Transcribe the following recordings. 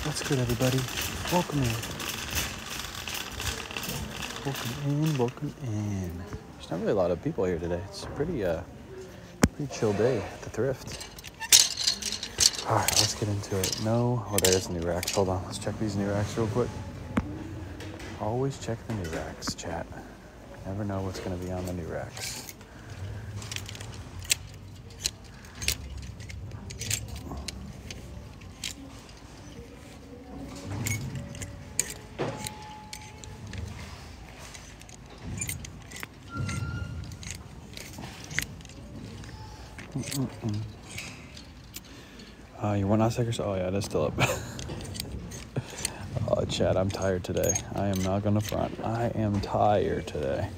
What's good, everybody? Welcome in. Welcome in. There's not really a lot of people here today. It's a pretty chill day at the Thrift. All right, let's get into it. There's new racks. Hold on, let's check these new racks real quick. Always check the new racks, chat. Never know what's gonna be on the new racks. You want not stickers? Oh yeah, that's still up. Oh, chat, I'm tired today. I am not gonna front. I am tired today.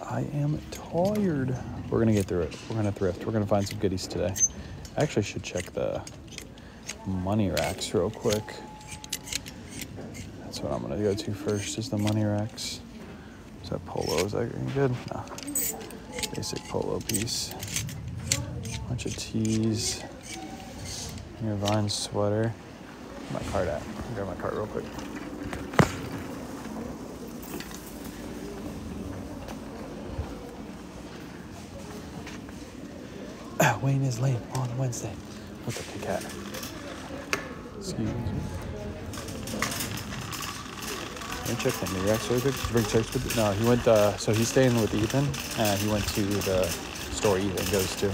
I am tired. We're gonna get through it. We're gonna thrift. We're gonna find some goodies today. I actually should check the money racks real quick. That's what I'm gonna go to first, is the money racks. Is that Polo? Is that any good? No. Basic Polo piece. Bunch of tees. Your Vine sweater. Where's my card at? I'll grab my card real quick. Wayne is late on Wednesday. What's up, big cat? Excuse me. Let me check the new racks really quick. Did you bring checks with you? No, he went, so he's staying with Ethan, and he went to the store Ethan goes to.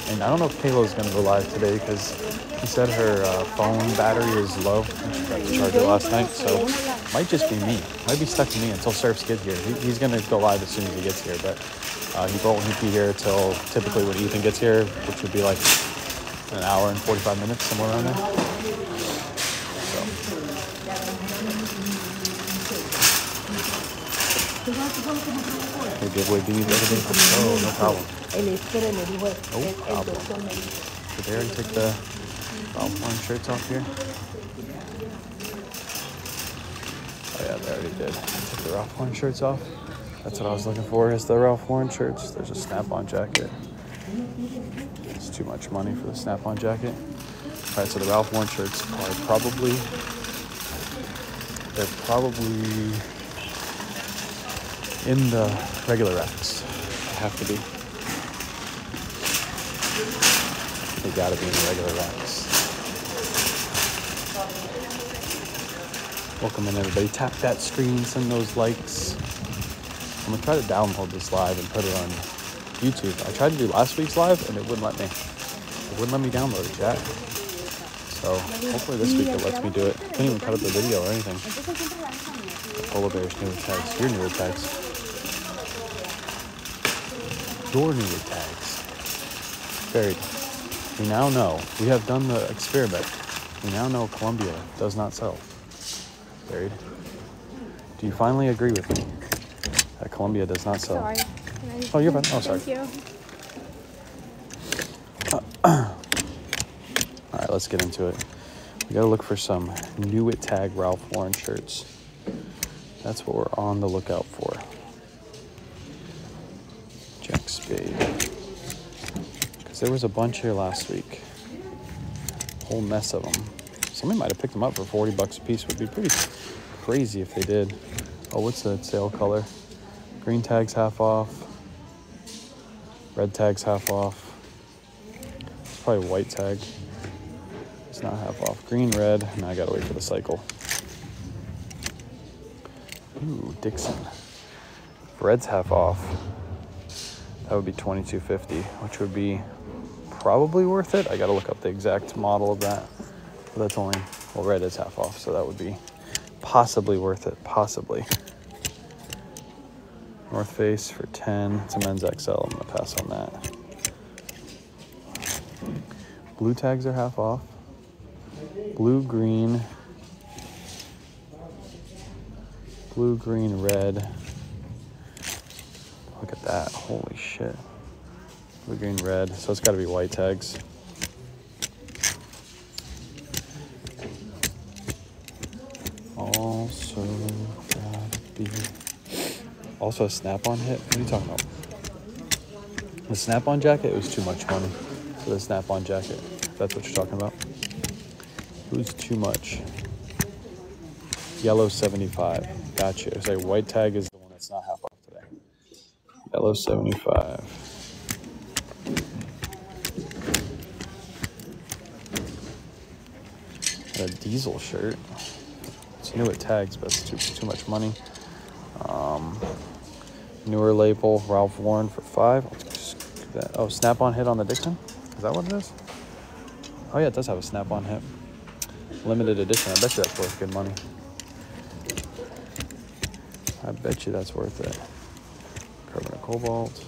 And I don't know if Kayla's going to go live today because he said her phone battery is low. She got the charger last night, so might just be me. Might be stuck to me until Surfs get here. He's going to go live as soon as he gets here, but he won't be here till typically when Ethan gets here, which would be like an hour and 45 minutes, somewhere around there. So. Hey, giveaway beanies every day. Oh, no problem. No problem. Did they already take the Ralph Lauren shirts off here? Oh yeah, they already did. Took the Ralph Lauren shirts off. That's what I was looking for, is the Ralph Lauren shirts. There's a snap-on jacket. It's too much money for the snap-on jacket. All right, so the Ralph Lauren shirts are probably in the regular racks. They have to be. They gotta be in the regular racks. Welcome in, everybody. Tap that screen, send those likes. I'm gonna try to download this live and put it on YouTube. I tried to do last week's live and it wouldn't let me. It wouldn't let me download it, chat. So hopefully this week it lets me do it. Couldn't even cut up the video or anything. The Polar Bear's newer tags. Your newer tags. Your newer tags. Buried. We now know. We have done the experiment. We now know Columbia does not sell. Buried. Do you finally agree with me that Columbia does not sell? Sorry. Oh, you're fine. Oh, sorry. Thank you. All right, let's get into it. We gotta look for some new at tag Ralph Lauren shirts. That's what we're on the lookout for. Jack Spade. Because there was a bunch here last week. Whole mess of them. Somebody might have picked them up for 40 bucks a piece. Would be pretty crazy if they did. Oh, what's the sale color? Green tag's half off. Red tag's half off. It's probably a white tag. It's not half off. Green, red. Now I gotta wait for the cycle. Ooh, Dixon. Red's half off. That would be $22.50, which would be probably worth it. I gotta look up the exact model of that. But that's only, well, red is half off, so that would be possibly worth it. Possibly. North Face for 10. It's a men's XL. I'm gonna pass on that. Blue tags are half off. Blue, green, red. Look at that. Holy shit. Blue, green, red. So it's got to be white tags. Also a snap-on hit? What are you talking about? The snap-on jacket, it was too much money for the snap-on jacket. that's what you're talking about. Who's too much? Yellow 75. Gotcha. So white tag is the one that's not half off today. Yellow 75. Got a diesel shirt. It's new at tags, but it's too much money. Newer label, Ralph Lauren for $5. Oh, snap-on hit on the Dixon? Is that what it is? Oh yeah, it does have a snap-on hit. Limited edition. I bet you that's worth good money. I bet you that's worth it. Carbon and cobalt.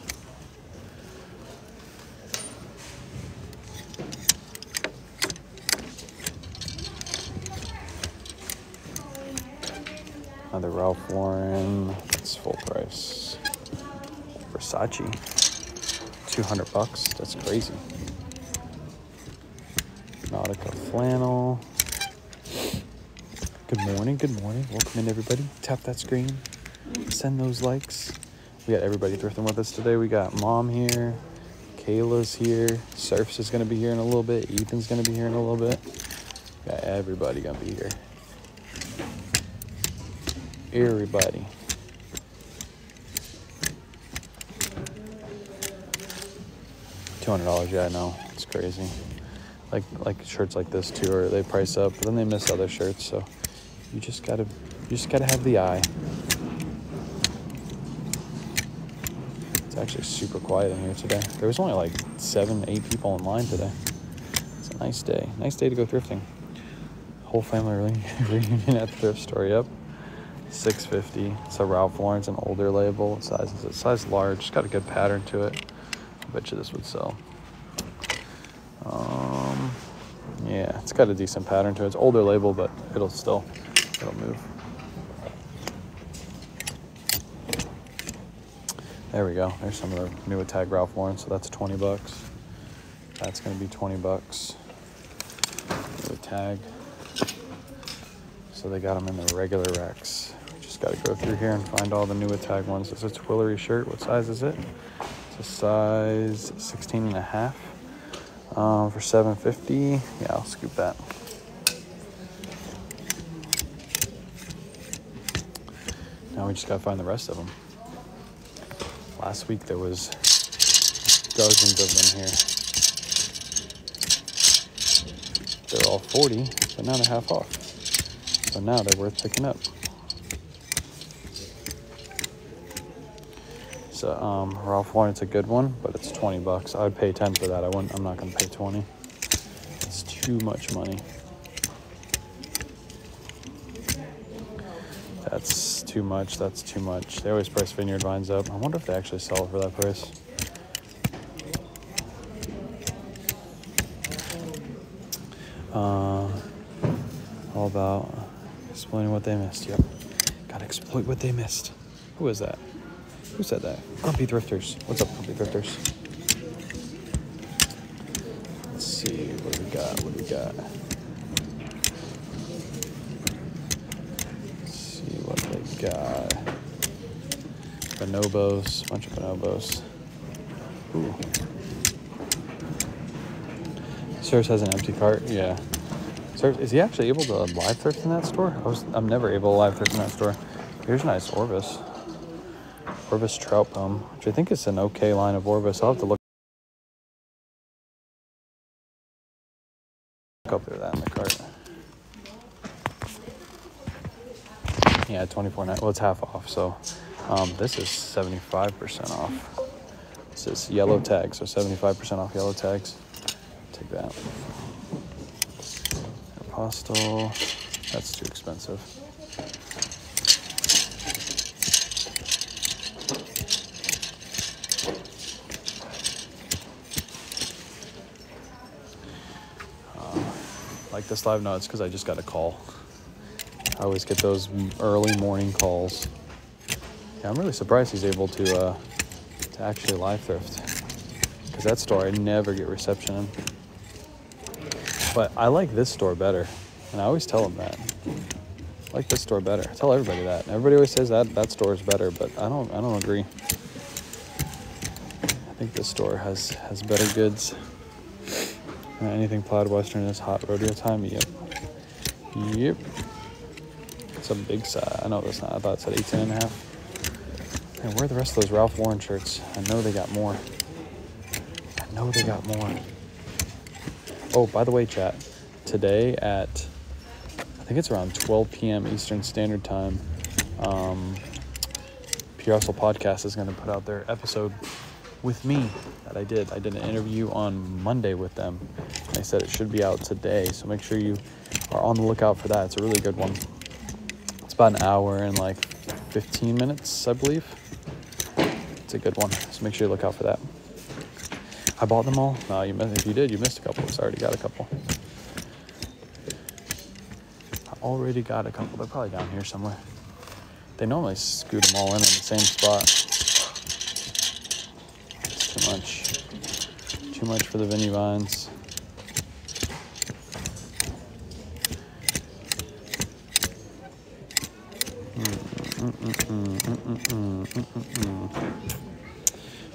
Another Ralph Lauren. It's full price. Versace. $200. That's crazy. Nautica flannel. Good morning, good morning. Welcome in, everybody. Tap that screen. Send those likes. We got everybody thrifting with us today. We got Mom here. Kayla's here. Surfs is going to be here in a little bit. Ethan's going to be here in a little bit. Got everybody going to be here. Everybody. $200, yeah, I know. It's crazy. Like shirts like this too, or they price up, but then they miss other shirts, so you just gotta have the eye. It's actually super quiet in here today. There was only like 7-8 people in line today. It's a nice day. Nice day to go thrifting. Whole family reunion at the thrift store, yep. $6.50. It's a Ralph Lauren's, an older label. What size is it? Size large. It's got a good pattern to it. I bet you this would sell. Yeah, it's got a decent pattern to it. It's older label, but it'll move. There we go. There's some of the new tag Ralph Lauren. So that's $20. That's going to be $20. New tag. So they got them in the regular racks. We just got to go through here and find all the new tag ones. This is a Twillery shirt. What size is it? It's a size 16.5. For $7.50. Yeah, I'll scoop that. Now we just gotta find the rest of them. Last week there was dozens of them here. They're all 40, but now they're half off. So now they're worth picking up. So Ralph Lauren, it's a good one, but it's $20. I would pay 10 for that. I'm not gonna pay 20. It's too much money. That's too much. That's too much. They always price Vineyard Vines up. I wonder if they actually sell it for that price. All about explaining what they missed. Yep. Gotta exploit what they missed. Who is that? Who said that? Grumpy Thrifters. What's up, Grumpy Thrifters? Let's see what we got. What do we got? Let's see what they got. Bonobos. Bunch of bonobos. Ooh. Sirs has an empty cart. Yeah. Sirs, is he actually able to live thrift in that store? I'm never able to live thrift in that store. Here's a nice Orvis. Orvis trout pump, which I think is an okay line of Orvis. I'll have to look up there that in the cart. Yeah, 24.9. Well, it's half off, so this is 75% off. This is yellow tag, so 75% off yellow tags. Take that. Apostle, that's too expensive. Like this live? No, it's because I just got a call. I always get those early morning calls. Yeah, I'm really surprised he's able to actually live thrift. Because that store, I never get reception in. But I like this store better. And I always tell them that. I like this store better. I tell everybody that. Everybody always says that store is better, but I don't agree. I think this store has better goods. Anything plaid western is hot rodeo time. Yep. It's a big size. I know that's not. I thought it said 18.5. And where are the rest of those Ralph Lauren shirts? I know they got more. Oh, by the way, chat. Today at, I think it's around 12 p.m. Eastern Standard Time, Pure Hustle Podcast is going to put out their episode with me that I did. I did an interview on Monday with them. They said it should be out today, so make sure you are on the lookout for that. It's a really good one. It's about an hour and like 15 minutes, I believe. It's a good one, so make sure you look out for that. I bought them all? No, if you did, you missed a couple. So I already got a couple. They're probably down here somewhere. They normally scoot them all in the same spot. It's too much. Too much for the Vinny Vines.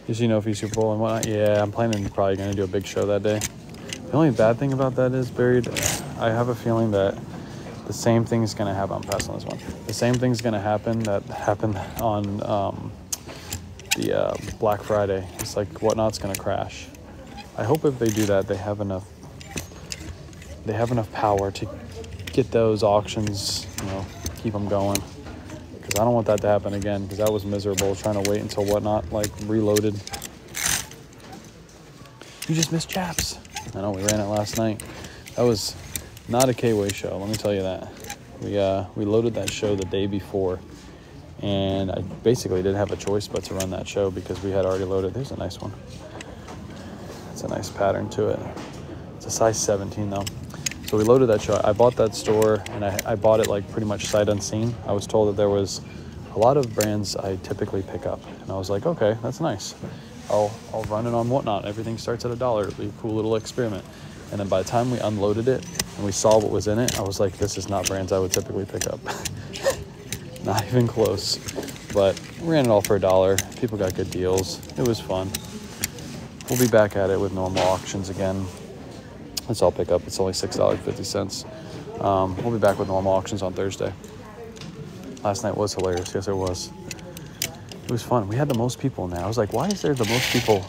Just, if Super Bowl and whatnot. Yeah, I'm probably going to do a big show that day. The only bad thing about that is, Buried, I have a feeling that the same thing is going to happen. I'm passing on this one. The same thing's going to happen that happened on the Black Friday. It's like Whatnot's going to crash. I hope if they do that, they have enough power to get those auctions, keep them going. Because I don't want that to happen again, because that was miserable trying to wait until Whatnot reloaded. You just missed Chaps. I know, we ran it last night. That was not a K-Way show, let me tell you that. We loaded that show the day before, and I basically didn't have a choice but to run that show because we had already loaded. There's a nice one. It's a nice pattern to it. It's a size 17 though. So we loaded that show. I bought that store, and I bought it pretty much sight unseen. I was told that there was a lot of brands I typically pick up, and I was like, okay, that's nice. I'll run it on Whatnot. Everything starts at $1. It'll be a cool little experiment. And then by the time we unloaded it and we saw what was in it, I was like, this is not brands I would typically pick up. Not even close. But we ran it all for $1. People got good deals. It was fun. We'll be back at it with normal auctions again. Let's all pick up. It's only $6.50. We'll be back with normal auctions on Thursday. Last night was hilarious. Yes, it was. It was fun. We had the most people in there. I was like, why is there the most people?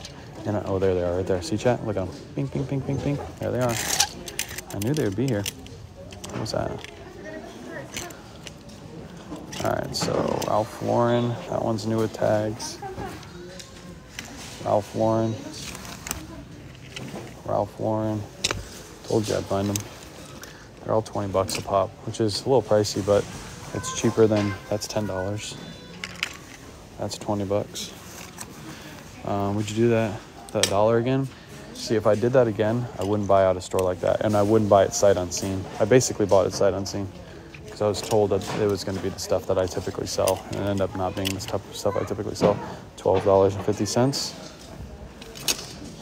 Oh, there they are right there. See, chat? Look at them. Ping, ping, ping, ping, ping. There they are. I knew they would be here. What was that? All right, so Ralph Lauren. That one's new with tags. Ralph Lauren. Told you I'd find them. They're all $20 a pop, which is a little pricey, but it's cheaper than, that's $10. That's $20. Would you do that $1 again? See, if I did that again, I wouldn't buy out a store like that, and I wouldn't buy it sight unseen. I basically bought it sight unseen because I was told that it was going to be the stuff that I typically sell, and it ended up not being the type of stuff I typically sell. $12.50.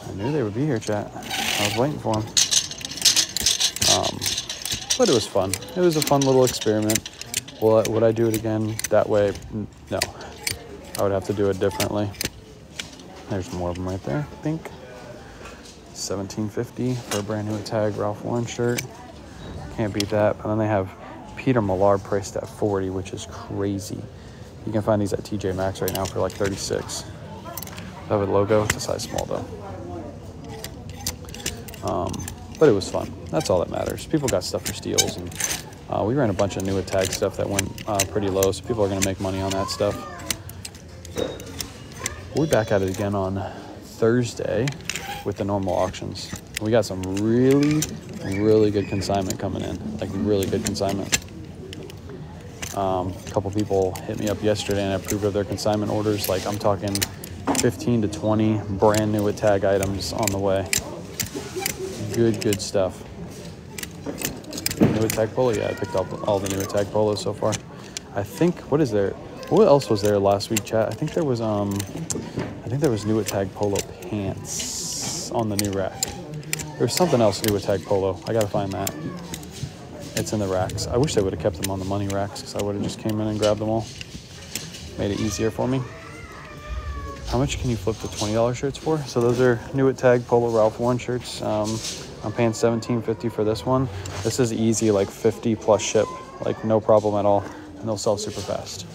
I knew they would be here, chat. I was waiting for them. But it was fun. It was a fun little experiment. Would I do it again that way? No. I would have to do it differently. There's more of them right there, I think. $17.50 for a brand new tag Ralph Lauren shirt. Can't beat that. But then they have Peter Millar priced at $40, which is crazy. You can find these at TJ Maxx right now for like $36. They have a logo. It's a size small though. But it was fun. That's all that matters. People got stuff for steals, and we ran a bunch of new tag stuff that went pretty low, so people are going to make money on that stuff. We'll be back at it again on Thursday with the normal auctions. We got some really, really good consignment coming in, like really good consignment. A couple people hit me up yesterday and I approved of their consignment orders. Like I'm talking 15 to 20 brand new tag items on the way. Good stuff. New tag polo, yeah, I picked up all the new tag polos so far. I think, what else was there last week, chat? I think there was new tag polo pants on the new rack. There's something else new with tag polo. I gotta find that. It's in the racks. I wish they would have kept them on the money racks because I would have just came in and grabbed them all. Made it easier for me. How much can you flip the $20 shirts for? So those are new at tag Polo Ralph Lauren shirts. I'm paying $17.50 for this one. This is easy, like 50 plus ship, like no problem at all, and they'll sell super fast.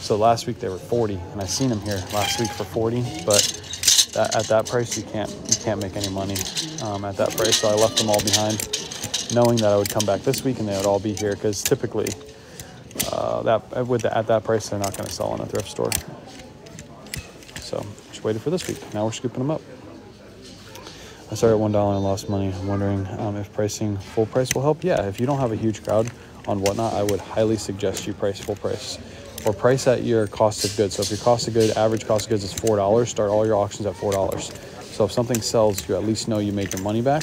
So last week they were 40, and I seen them here last week for 40, but at that price you can't make any money at that price. So I left them all behind, knowing that I would come back this week and they would all be here, because typically at that price they're not going to sell in a thrift store. So just waited for this week. Now we're scooping them up. I started at $1 and lost money. I'm wondering if pricing full price will help. Yeah, if you don't have a huge crowd on Whatnot, I would highly suggest you price full price, or price at your cost of goods. So if your cost of goods, average cost of goods is $4, start all your auctions at $4. So if something sells, you at least know you make your money back.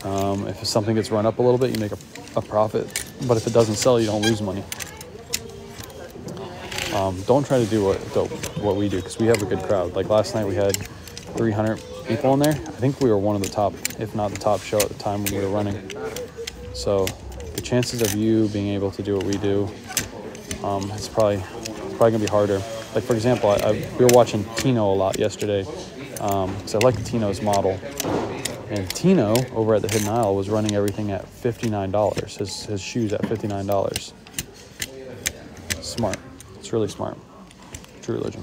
If something gets run up a little bit, you make a profit. But if it doesn't sell, you don't lose money. Don't try to do what we do, because we have a good crowd. Like last night we had 300 people in there. I think we were one of the top, if not the top show at the time when we were running. So the chances of you being able to do what we do, it's probably gonna be harder. Like for example, we were watching Tino a lot yesterday, because I like Tino's model. And Tino over at the Hidden Isle was running everything at $59. His shoes at $59. Smart. It's really smart. True religion.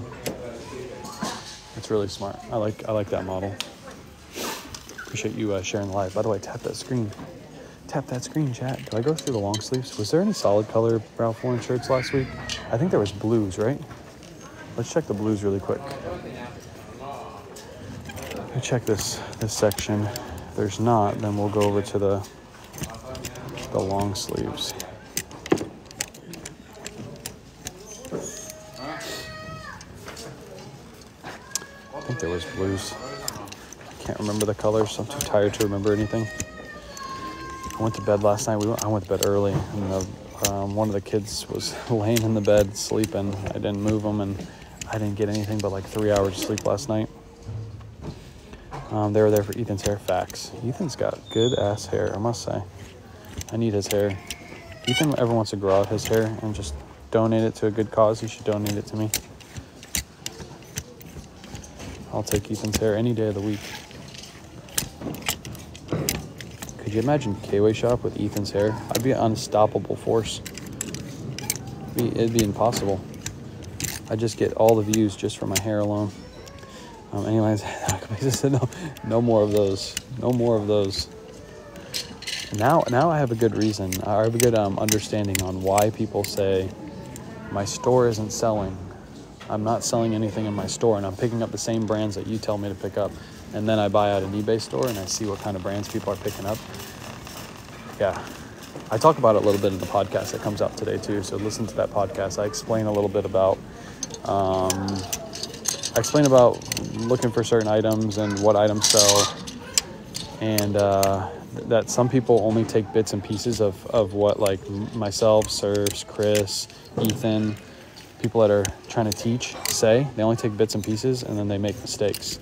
It's really smart. I like that model. Appreciate you sharing the live. By the way, tap that screen. Tap that screen, chat. Do I go through the long sleeves? Was there any solid color Ralph Lauren shirts last week? I think there was blues, right? Let's check the blues really quick. Let me check this section. If there's not, then we'll go over to the long sleeves. I think there was blues. I can't remember the colors. I'm too tired to remember anything. I went to bed last night. I went to bed early, and one of the kids was laying in the bed sleeping. I didn't move him, and I didn't get anything but like 3 hours of sleep last night. They were there for Ethan's hair. Facts. Ethan's got good ass hair, I must say. I need his hair. Ethan ever wants to grow out his hair and just donate it to a good cause, he should donate it to me. I'll take Ethan's hair any day of the week. Could you imagine K-Way shop with Ethan's hair? I'd be an unstoppable force. It'd be impossible. I'd just get all the views just for my hair alone. Anyways, no more of those. No more of those. Now I have a good reason. I have a good understanding on why people say my store isn't selling. I'm not selling anything in my store, and I'm picking up the same brands that you tell me to pick up. And then I buy out an eBay store and I see what kind of brands people are picking up. Yeah. I talk about it a little bit in the podcast that comes out today too. So listen to that podcast. I explain a little bit about looking for certain items and what items sell, and that some people only take bits and pieces of what, like myself, Serves, Chris, Ethan, people that are trying to teach say. They only take bits and pieces, and then they make mistakes.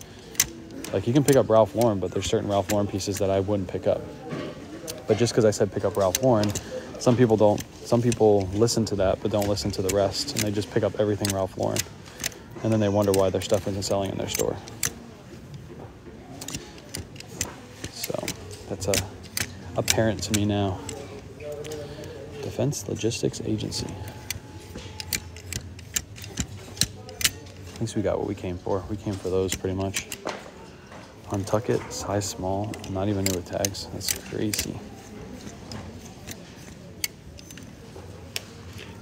Like you can pick up Ralph Lauren, but there's certain Ralph Lauren pieces that I wouldn't pick up. But just because I said pick up Ralph Lauren, some people don't. Some people listen to that, but don't listen to the rest, and they just pick up everything Ralph Lauren. And then they wonder why their stuff isn't selling in their store. So that's apparent to me now. Defense Logistics Agency. At least we got what we came for. We came for those pretty much. Untuck it, size small, not even new with tags. That's crazy.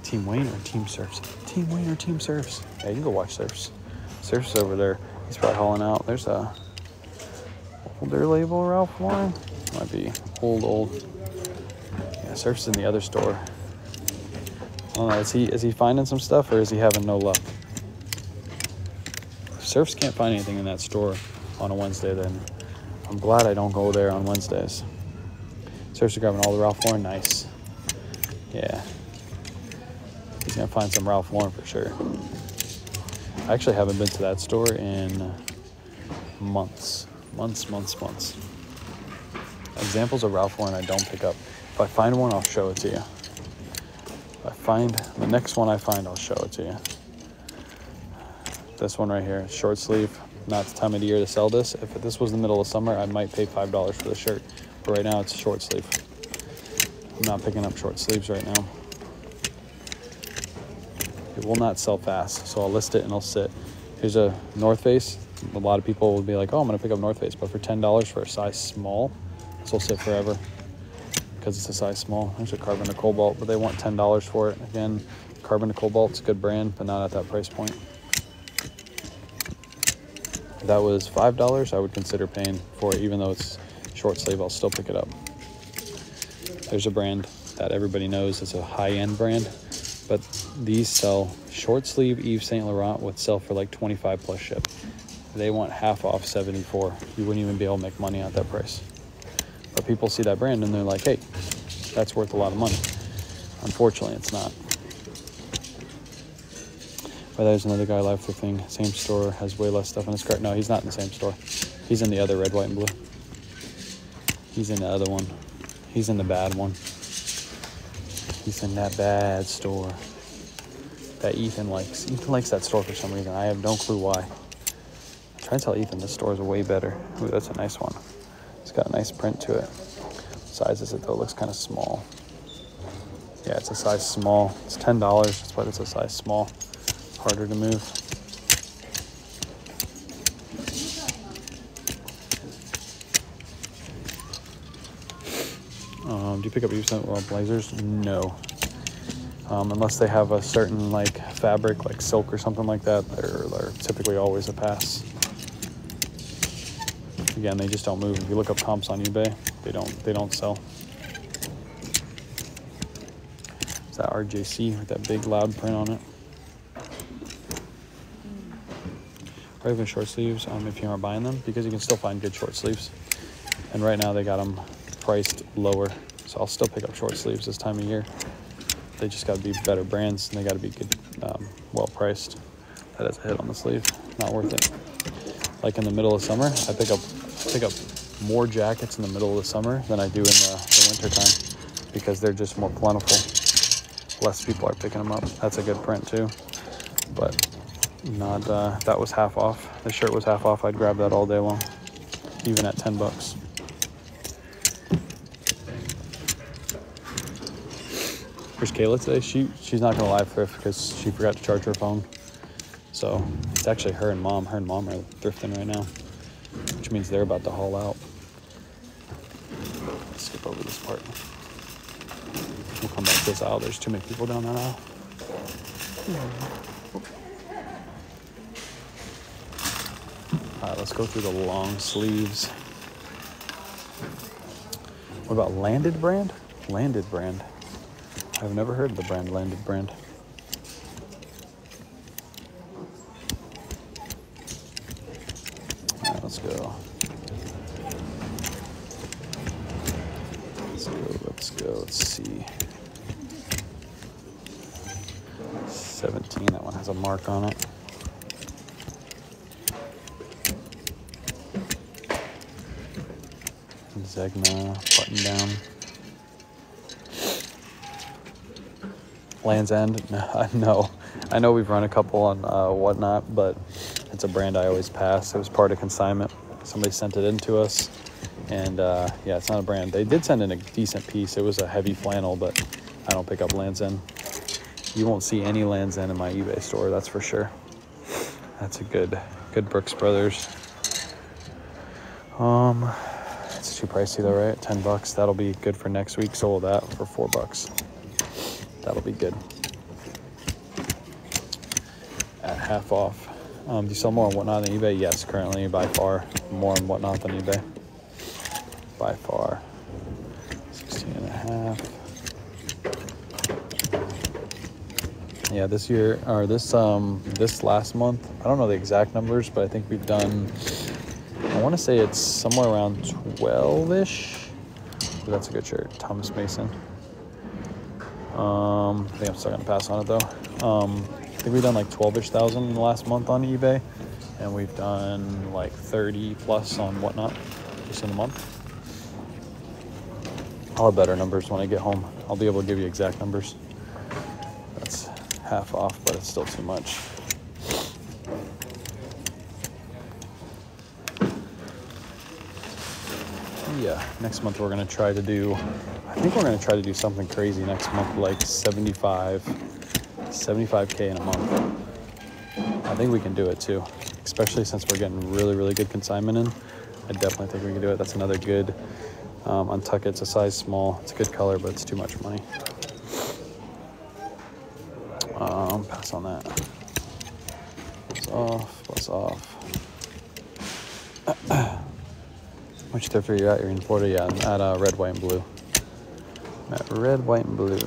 Team Wayne or Team Surfs? Team Wayne or Team Surfs? Yeah, you can go watch Surfs. Surfs over there. He's probably hauling out. There's a older label Ralph Lauren. Might be old. Yeah, Surfs in the other store. I don't know. Is he finding some stuff, or is he having no luck? If Surfs can't find anything in that store on a Wednesday, then I'm glad I don't go there on Wednesdays. Surfs are grabbing all the Ralph Lauren. Nice. Yeah. He's gonna find some Ralph Lauren for sure. I actually haven't been to that store in months. Examples of Ralph Lauren I don't pick up. If I find one, I'll show it to you. If I find the next one I find, I'll show it to you. This one right here, short sleeve. Not the time of the year to sell this. If this was the middle of summer, I might pay $5 for the shirt. But right now, it's short sleeve. I'm not picking up short sleeves right now. It will not sell fast, so I'll list it and I'll sit. Here's a North Face. A lot of people will be like, oh, I'm going to pick up North Face. But for $10 for a size small, this will sit forever because it's a size small. There's a Carbon to Cobalt, but they want $10 for it. Again, Carbon to Cobalt's a good brand, but not at that price point. If that was $5, I would consider paying for it. Even though it's short sleeve, I'll still pick it up. There's a brand that everybody knows. It's a high-end brand, but these sell short sleeve Yves Saint Laurent would sell for like 25 plus ship. They want half off 74. You wouldn't even be able to make money at that price. But people see that brand and they're like, hey, that's worth a lot of money. Unfortunately, it's not. But there's another guy live thrifting. Same store, has way less stuff in his cart. No, he's not in the same store. He's in the other red, white, and blue. He's in the other one. He's in the bad one. He's in that bad store that Ethan likes. Ethan likes that store for some reason. I have no clue why. I try to tell Ethan this store is way better. Ooh, that's a nice one. It's got a nice print to it. What size is it though? It looks kind of small. Yeah, it's a size small. It's $10. That's why it's a size small. Harder to move. Do you pick up Yves Saint Laurent blazers? No. Unless they have a certain like fabric, like silk or something like that, they're typically always a pass. Again, they just don't move. If you look up comps on eBay, they don't sell. Is that RJC with that big loud print on it? Or even short sleeves, if you aren't buying them, because you can still find good short sleeves. And right now they got them priced lower, so I'll still pick up short sleeves this time of year. They just got to be better brands, and they got to be good, well priced. That has a hit on the sleeve, not worth it. Like in the middle of summer, I pick up more jackets in the middle of the summer than I do in the winter time, because they're just more plentiful. Less people are picking them up. That's a good print too, but not that was half off. The shirt was half off. I'd grab that all day long, even at $10. Here's Kayla today. She's not gonna live thrift because she forgot to charge her phone. So it's actually her and mom. Her and mom are thrifting right now, which means they're about to haul out. Let's skip over this part. We'll come back to this aisle. There's too many people down that aisle. All right, let's go through the long sleeves. What about Landed brand? Landed brand. I've never heard of the brand Landed brand. All right, let's go. Let's see. 17, that one has a mark on it. Zegna, button down. Land's End, no. I know we've run a couple on Whatnot, but it's a brand I always pass. It was part of consignment. Somebody sent it in to us, and yeah, it's not a brand. They did send in a decent piece. It was a heavy flannel, but I don't pick up Land's End. You won't see any Land's End in my eBay store, that's for sure. That's a good Brooks Brothers. It's too pricey though, right? $10. That'll be good for next week. Sold that for $4. That'll be good. At half off. Do you sell more on Whatnot than eBay? Yes, currently by far more on Whatnot than eBay. By far. 16 and a half. Yeah, this year, or this last month, I don't know the exact numbers, but I think we've done, I want to say it's somewhere around 12-ish. That's a good shirt. Thomas Mason. I think I'm still going to pass on it though. I think we've done like 12-ish thousand in the last month on eBay, and we've done like 30 plus on Whatnot just in a month. I'll have better numbers when I get home. I'll be able to give you exact numbers. That's half off, but it's still too much. yeah, next month we're going to try to do, I think we're going to try to do something crazy next month, like 75K in a month. I think we can do it too, especially since we're getting really, really good consignment in. I definitely think we can do it. That's another good Untuck It. It's a size small. It's a good color, but it's too much money. Pass on that. Plus off. Which thrift are you at? You're in Florida? Yeah, I'm at red, white, and blue. I'm at red, white, and blue.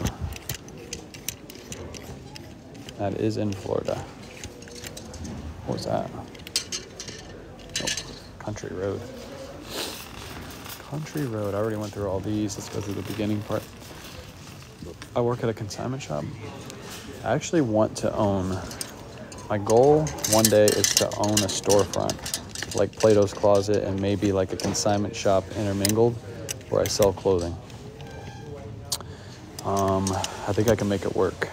That is in Florida. What was that? Nope. Country Road. Country Road. I already went through all these. Let's go through the beginning part. I work at a consignment shop. I actually want to own, my goal one day is to own a storefront, like Plato's Closet and maybe like a consignment shop intermingled where I sell clothing. I think I can make it work,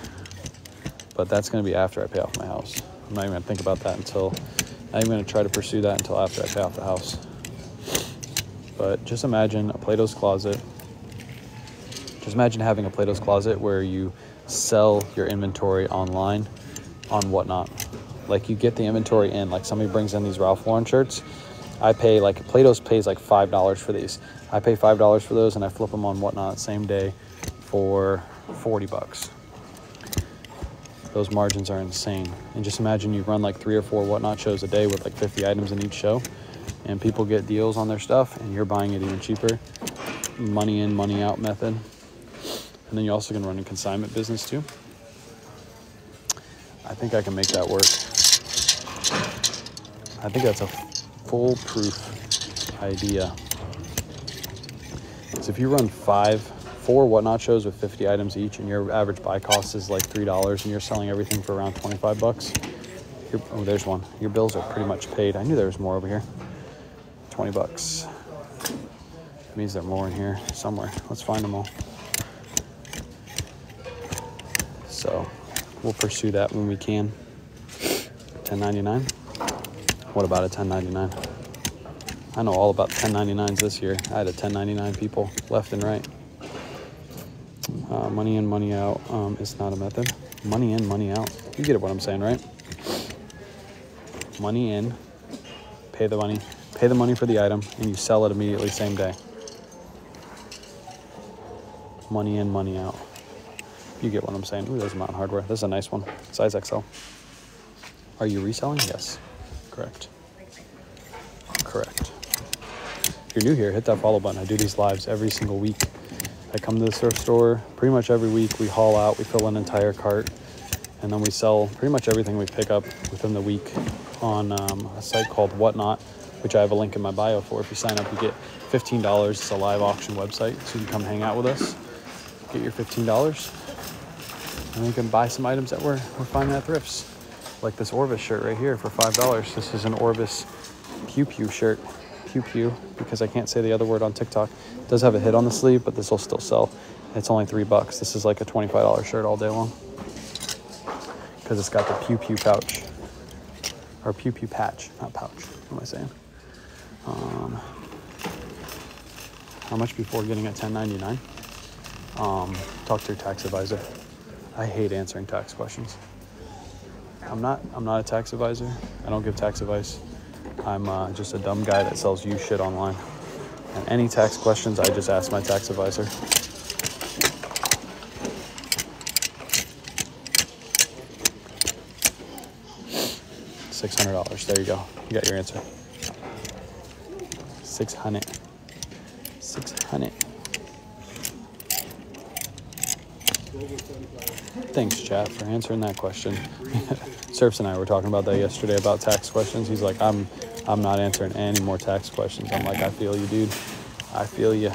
but that's going to be after I pay off my house. I'm not even going to think about that until, not even going to try to pursue that until after I pay off the house. But just imagine a Plato's Closet. Just imagine having a Plato's Closet where you sell your inventory online on Whatnot. Like you get the inventory in, like somebody brings in these Ralph Lauren shirts. I pay, like Plato's pays like $5 for these. I pay $5 for those and I flip them on Whatnot same day for $40. Those margins are insane. And just imagine you run like 3 or 4 Whatnot shows a day with like 50 items in each show, and people get deals on their stuff and you're buying it even cheaper. Money in, money out method. And then you're also going to run a consignment business too. I think I can make that work. I think that's a foolproof idea. So if you run 4 Whatnot shows with 50 items each and your average buy cost is like $3 and you're selling everything for around $25, oh, there's one. Your bills are pretty much paid. I knew there was more over here. $20. It means there's more in here somewhere. Let's find them all. So we'll pursue that when we can. $10.99. What about a $10.99? I know all about 10.99s this year. I had a 10.99 people left and right. Money in, money out is not a method. Money in, money out. You get what I'm saying, right? Money in, pay the money for the item, and you sell it immediately same day. Money in, money out. You get what I'm saying. Ooh, there's Mountain Hardware. This is a nice one. Size XL. Are you reselling? Yes. Correct. Correct. If you're new here, hit that follow button. I do these lives every single week. I come to the thrift store pretty much every week. We haul out, we fill an entire cart, and then we sell pretty much everything we pick up within the week on a site called Whatnot, which I have a link in my bio for. If you sign up, you get $15. It's a live auction website, so you can come hang out with us, get your $15, and you can buy some items that we're finding at thrifts, like this Orvis shirt right here for $5. This is an Orvis Pew Pew shirt. Pew Pew, because I can't say the other word on TikTok. It does have a hit on the sleeve, but this will still sell. It's only $3. This is like a $25 shirt all day long, because it's got the Pew Pew pouch, or Pew Pew patch, not pouch. What am I saying? How much before getting a $10.99? Talk to your tax advisor. I hate answering tax questions. I'm not a tax advisor. I don't give tax advice. I'm just a dumb guy that sells used shit online. And any tax questions, I just ask my tax advisor. $600. There you go. You got your answer. 600. Thanks, chat, for answering that question. Surfs and I were talking about that yesterday about tax questions. He's like, I'm not answering any more tax questions. I'm like, I feel you, dude. I feel you.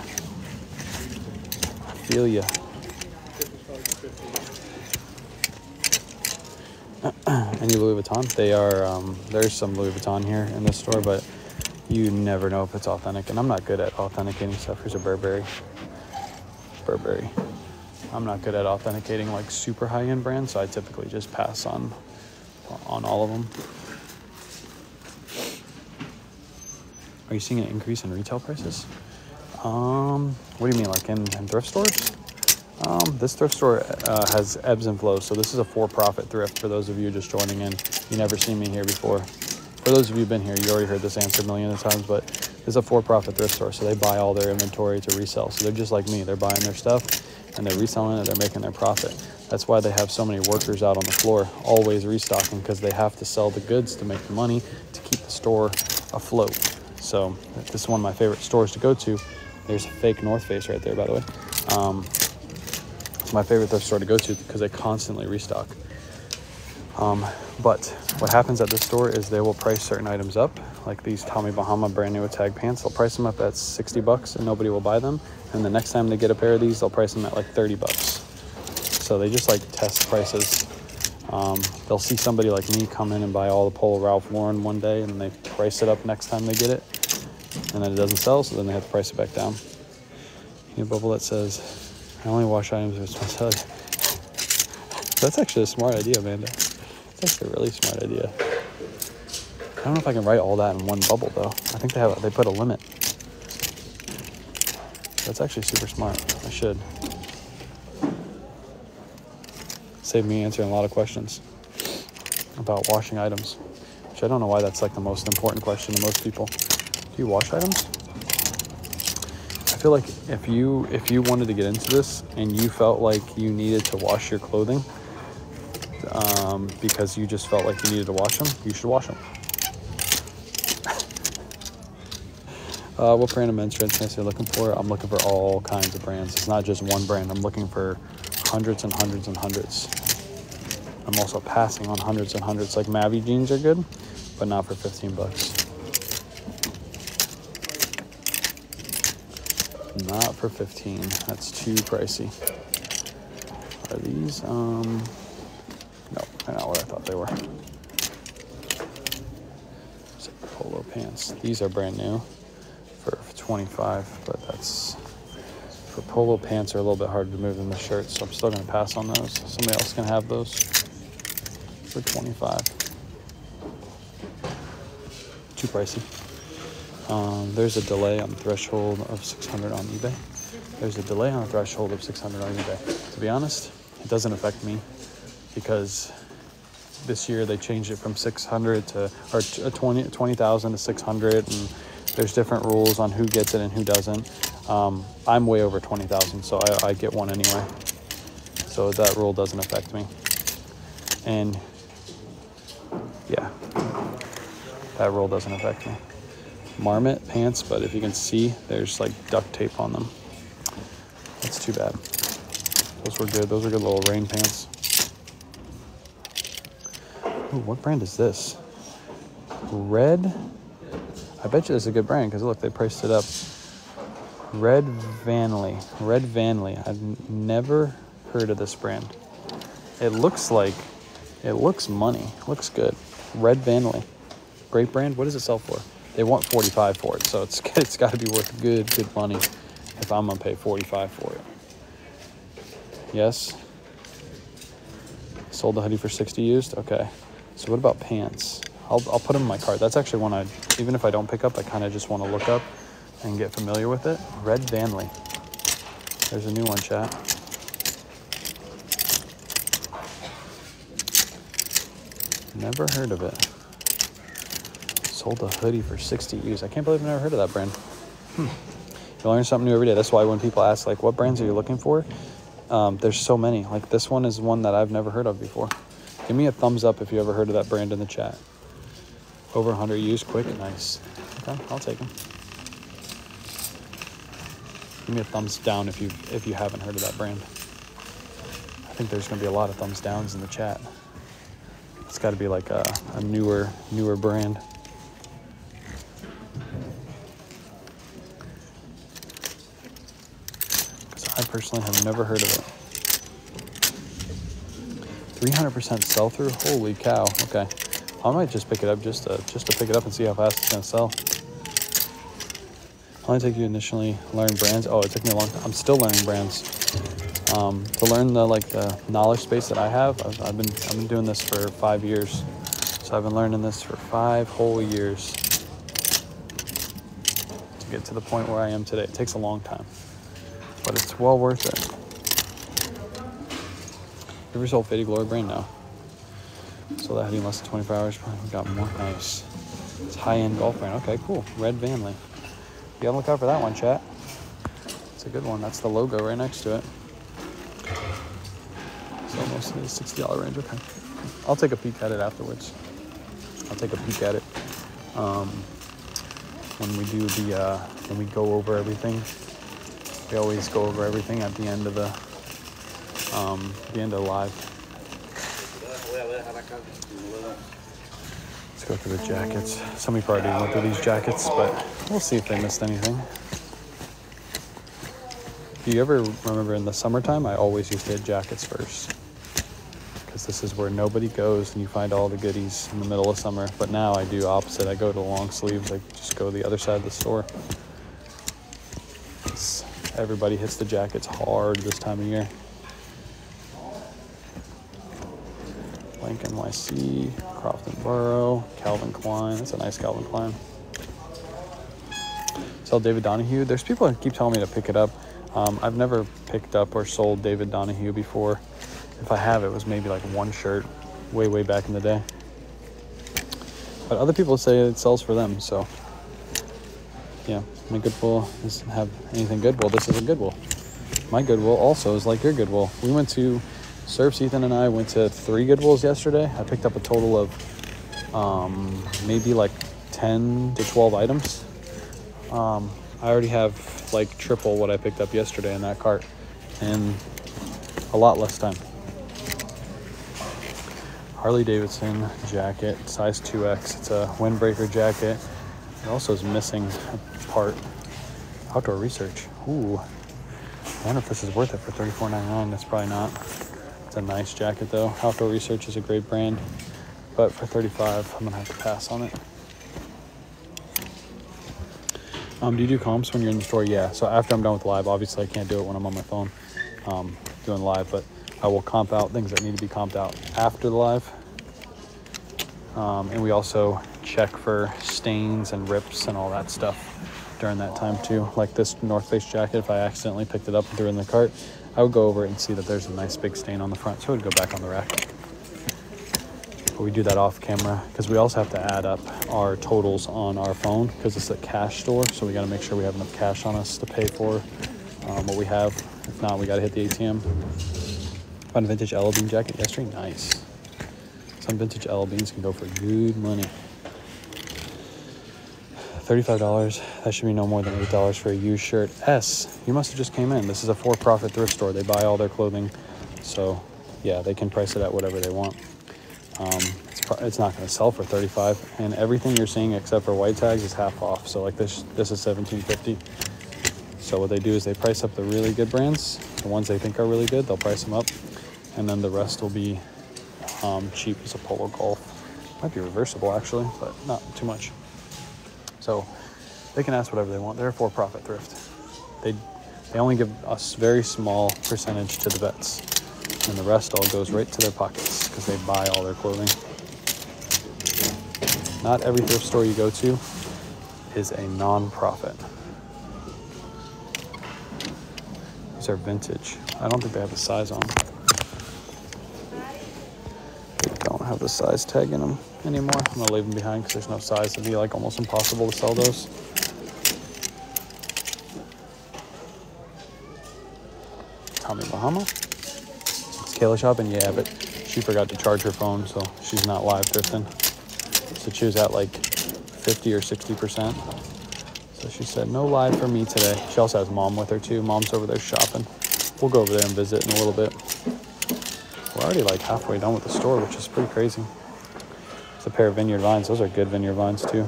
Any Louis Vuitton? They are, there's some Louis Vuitton here in this store, but you never know if it's authentic. And I'm not good at authenticating stuff. Here's a Burberry. I'm not good at authenticating like super high-end brands, so I typically just pass on all of them. Are you seeing an increase in retail prices? What do you mean, like in thrift stores? This thrift store has ebbs and flows. So this is a for-profit thrift for those of you just joining in. You never seen me here before. For those of you who've been here, you already heard this answer a million of times, but this is a for-profit thrift store. So they buy all their inventory to resell. So they're just like me. They're buying their stuff and they're reselling it. They're making their profit. That's why they have so many workers out on the floor, always restocking, because they have to sell the goods to make the money to keep the store afloat. So this is one of my favorite stores to go to. There's a fake North Face right there, by the way. It's my favorite thrift store to go to because they constantly restock. But what happens at this store is they will price certain items up, like these Tommy Bahama brand new tag pants. They'll price them up at $60 and nobody will buy them. And the next time they get a pair of these, they'll price them at like $30. So they just like test prices. They'll see somebody like me come in and buy all the Polo Ralph Lauren one day and they price it up next time they get it. And then it doesn't sell, so then they have to price it back down. You know, bubble that says, I only wash items with responsibility. That's actually a smart idea, Amanda. It's actually a really smart idea. I don't know if I can write all that in one bubble, though. I think they put a limit. That's actually super smart. I should. Save me answering a lot of questions about washing items, which I don't know why that's like the most important question to most people. Do you wash items? I feel like if you wanted to get into this and you felt like you needed to wash your clothing because you just felt like you needed to wash them, you should wash them. What brand of men's trench pants are you looking for? I'm looking for all kinds of brands. It's not just one brand. I'm looking for hundreds and hundreds and hundreds. I'm also passing on hundreds and hundreds. Like Mavi jeans are good, but not for $15. Not for 15. That's too pricey. Are these? No, they're not what I thought they were. It's like Polo pants. These are brand new for 25, but that's for Polo pants are a little bit harder to move than the shirts, so I'm still gonna pass on those. Somebody else can have those for 25. Too pricey. There's a delay on the threshold of 600 on eBay. There's a delay on the threshold of 600 on eBay. To be honest, it doesn't affect me because this year they changed it from 600 to, or 20,000 to 600, and there's different rules on who gets it and who doesn't. I'm way over 20,000, so I get one anyway. So that rule doesn't affect me. And yeah, that rule doesn't affect me. Marmot pants, but if you can see, there's like duct tape on them. That's too bad. Those were good. Those are good little rain pants. Ooh, what brand is this? Red. I bet you this is a good brand because look, they priced it up. Red Vanley. Red Vanley. I've never heard of this brand. It looks money. Looks good. Red Vanley. Great brand. What does it sell for? They want 45 for it, so it's got to be worth good money if I'm gonna pay 45 for it. Yes. Sold the hoodie for 60 used. Okay. So what about pants? I'll put them in my cart. That's actually one even if I don't pick up, I kind of just want to look up and get familiar with it. Red Vanley. There's a new one, chat. Never heard of it. Sold a hoodie for 60 used. I can't believe I've never heard of that brand. You learn something new every day. That's why when people ask, like, what brands are you looking for? There's so many. Like, this one is one that I've never heard of before. Give me a thumbs up if you ever heard of that brand in the chat. Over 100 used, quick, nice. Okay, I'll take them. Give me a thumbs down if you haven't heard of that brand. I think there's going to be a lot of thumbs downs in the chat. It's got to be like a newer brand. Because I personally have never heard of it. 300% sell through. Holy cow! Okay, I might just pick it up just to pick it up and see how fast it's gonna sell. How long did it take you initially learn brands? Oh, it took me a long time. I'm still learning brands. To learn the knowledge space that I have, I've been doing this for 5 years. So I've been learning this for 5 whole years. To get to the point where I am today. It takes a long time, but it's well worth it. You ever sold Faded Glory brand? No. So that had in less than 24 hours. Probably got more. Nice. It's high-end golf brand. Okay, cool. Red Vanley. Be on the lookout for that one, chat. It's a good one. That's the logo right next to it. It's almost in the $60 range. Okay. I'll take a peek at it afterwards. I'll take a peek at it when we do the when we go over everything. We always go over everything at the end of the live. Let's go through the jackets. Some of you probably went through these jackets, but we'll see if they missed anything. Do you ever remember in the summertime, I always used to hit jackets first, because this is where nobody goes and you find all the goodies in the middle of summer. But now I do opposite. I go to the long sleeves. I just go to the other side of the store. Everybody hits the jackets hard this time of year. Lincoln YC, Crofton Borough, Calvin Klein. That's a nice Calvin Klein. Sell David Donahue. There's people that keep telling me to pick it up. I've never picked up or sold David Donahue before. If I have, it was maybe like one shirt way back in the day. But other people say it sells for them, so yeah. My Goodwill doesn't have anything good. Well, this is a Goodwill. My Goodwill also is like your Goodwill. We went to Surfs, Ethan and I went to 3 Goodwills yesterday. I picked up a total of maybe like 10 to 12 items. I already have like triple what I picked up yesterday in that cart in a lot less time. Harley Davidson jacket, size 2X. It's a windbreaker jacket. It also is missing a part. Outdoor Research. Ooh. I wonder if this is worth it for $34.99. That's probably not. It's a nice jacket though. Outdoor Research is a great brand. But for $35, I'm gonna have to pass on it. Do you do comps when you're in the store? Yeah. So after I'm done with live, obviously I can't do it when I'm on my phone doing live, but I will comp out things that need to be comped out after the live. And we also check for stains and rips and all that stuff during that time too. Like this North Face jacket, if I accidentally picked it up and threw it in the cart, I would go over it and see that there's a nice big stain on the front, so it would go back on the rack. But we do that off camera because we also have to add up our totals on our phone because it's a cash store, so we got to make sure we have enough cash on us to pay for what we have. If not, we got to hit the ATM. Found a vintage LL Bean jacket yesterday. Nice. Some vintage LL Beans can go for good money. $35. That should be no more than $8 for a used shirt. S, you must have just came in. This is a for-profit thrift store. They buy all their clothing. So, yeah, they can price it at whatever they want. It's not going to sell for $35. And everything you're seeing except for white tags is half off. So, like this is $17.50. So what they do is they price up the really good brands. The ones they think are really good, they'll price them up. And then the rest will be cheap as a Polo Golf. Might be reversible, actually, but not too much. So they can ask whatever they want. They're a for-profit thrift. They only give us very small percentage to the vets, and the rest all goes right to their pockets because they buy all their clothing. Not every thrift store you go to is a non-profit. These are vintage. I don't think they have a size on them. They don't have the size tag in them anymore. I'm gonna leave them behind because there's no size. It'd be like almost impossible to sell those. Tommy Bahama. It's Kayla shopping, yeah, but she forgot to charge her phone, so she's not live thrifting. So she was at like 50 or 60%. So she said, no live for me today. She also has mom with her too. Mom's over there shopping. We'll go over there and visit in a little bit. We're already like halfway done with the store, which is pretty crazy. It's a pair of Vineyard Vines. Those are good Vineyard Vines too.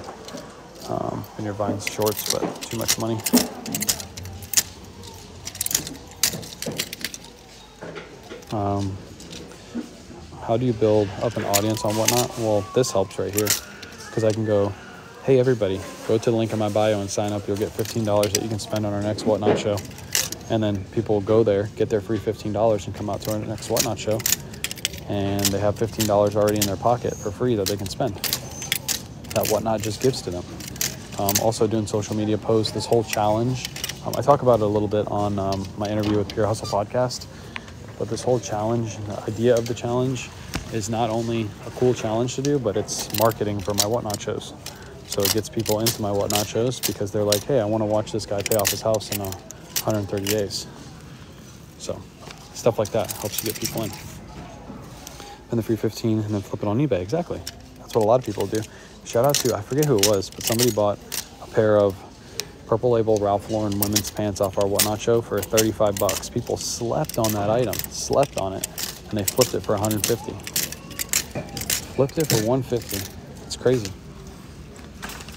Vineyard Vines shorts, but too much money. How do you build up an audience on Whatnot? Well, this helps right here because I can go, hey, everybody, go to the link in my bio and sign up. You'll get $15 that you can spend on our next Whatnot show. And then people will go there, get their free $15 and come out to our next Whatnot show. And they have $15 already in their pocket for free that they can spend. That Whatnot just gives to them. Also doing social media posts, this whole challenge. I talk about it a little bit on my interview with Pure Hustle podcast, but this whole challenge, the idea of the challenge is not only a cool challenge to do, but it's marketing for my Whatnot shows. So it gets people into my Whatnot shows because they're like, hey, I want to watch this guy pay off his house in 130 days. So stuff like that helps you get people in. And the free 15 and then flip it on eBay. Exactly. That's what a lot of people do. Shout out to, I forget who it was, but somebody bought a pair of Purple Label Ralph Lauren women's pants off our Whatnot show for $35. People slept on that item, slept on it, and they flipped it for $150. Flipped it for $150. It's crazy.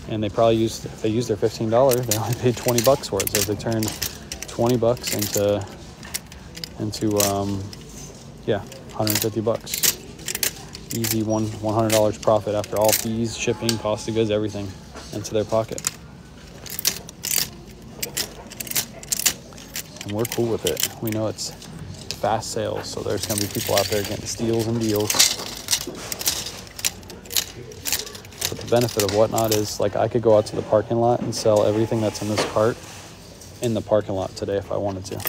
And they probably if they used their $15, they only paid $20 for it. So if they turned $20 into $150. Easy $100 profit after all fees, shipping, cost of goods, everything into their pocket. And we're cool with it. We know it's fast sales, so there's going to be people out there getting steals and deals. But the benefit of Whatnot is, like, I could go out to the parking lot and sell everything that's in this cart in the parking lot today if I wanted to.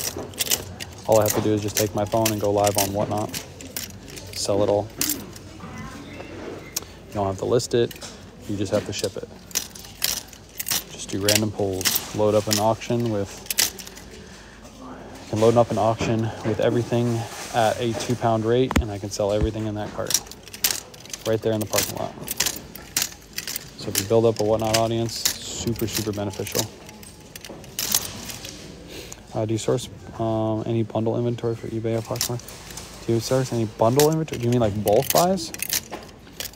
All I have to do is just take my phone and go live on Whatnot, sell it all. You don't have to list it, you just have to ship it. Just do random pulls. Load up an auction with everything at a 2-pound rate, and I can sell everything in that cart right there in the parking lot. So if you build up a Whatnot audience, super, super beneficial. Do you source any bundle inventory for eBay approximately? Do you source any bundle inventory? Do you mean like bulk buys?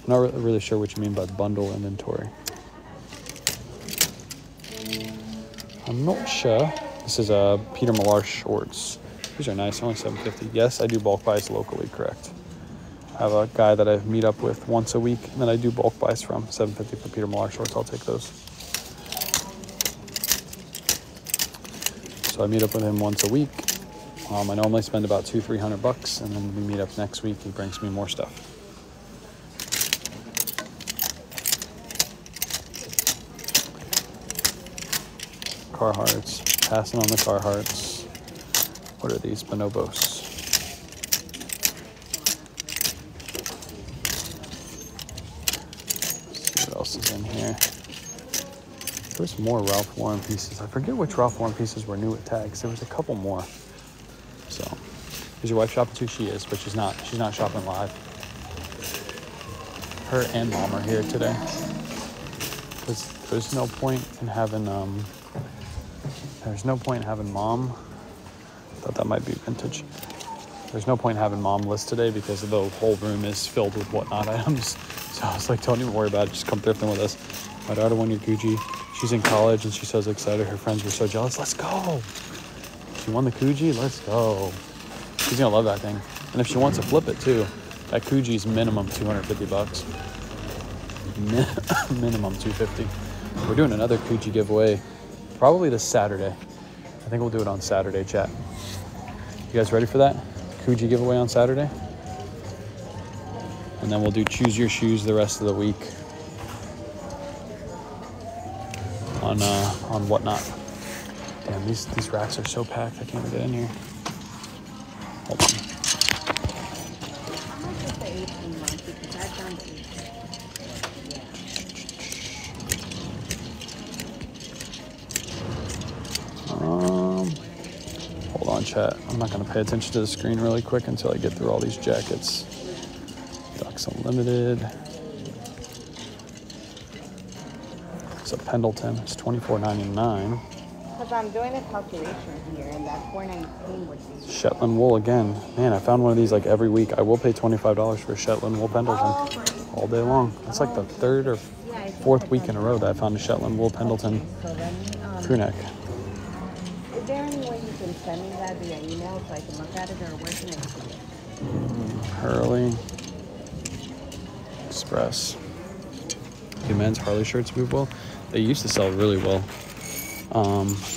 I'm not really sure what you mean by bundle inventory. I'm not sure. This is Peter Millar shorts. These are nice, only $7.50. Yes, I do bulk buys locally, correct. I have a guy that I meet up with once a week, and then I do bulk buys from. $7.50 for Peter Millar shorts, I'll take those. So I meet up with him once a week. I normally spend about $200-300, and then we meet up next week. He brings me more stuff. Carhartts, passing on the Carhartts. What are these? Bonobos. Let's see what else is in here. There's more Ralph Lauren pieces. I forget which Ralph Lauren pieces were new with tags. There was a couple more. So, is your wife shopping too? She is, but she's not shopping live. Her and mom are here today. There's no point in having mom. I thought that might be vintage. There's no point in having mom list today because the whole room is filled with Whatnot items. So I was like, don't even worry about it. Just come thrifting with us. My daughter won your Gucci. She's in college and she's so excited. Her friends were so jealous. Let's go. She won the Gucci. Let's go. She's going to love that thing. And if she wants to flip it too, that Gucci's minimum $250. Minimum $250. We're doing another Gucci giveaway probably this Saturday. I think we'll do it on Saturday, chat. You guys ready for that? Gucci giveaway on Saturday. And then we'll do choose your shoes the rest of the week on Whatnot. Damn, these racks are so packed. I can't even get in here. Hold on. Hold on, chat. I'm not going to pay attention to the screen really quick until I get through all these jackets. Ducks Unlimited. It's a Pendleton. It's $24.99. Because I'm doing a calculation here, and that $4.19 would be... Shetland wool again. Man, I found one of these like every week. I will pay $25 for a Shetland wool Pendleton all day long. It's like the third or fourth week in a row that I found a Shetland wool Pendleton crew neck. Is there any way you can send me that via email so I can look at it, or where can I see it? Hurley Express. Do men's Harley shirts move well? They used to sell really well.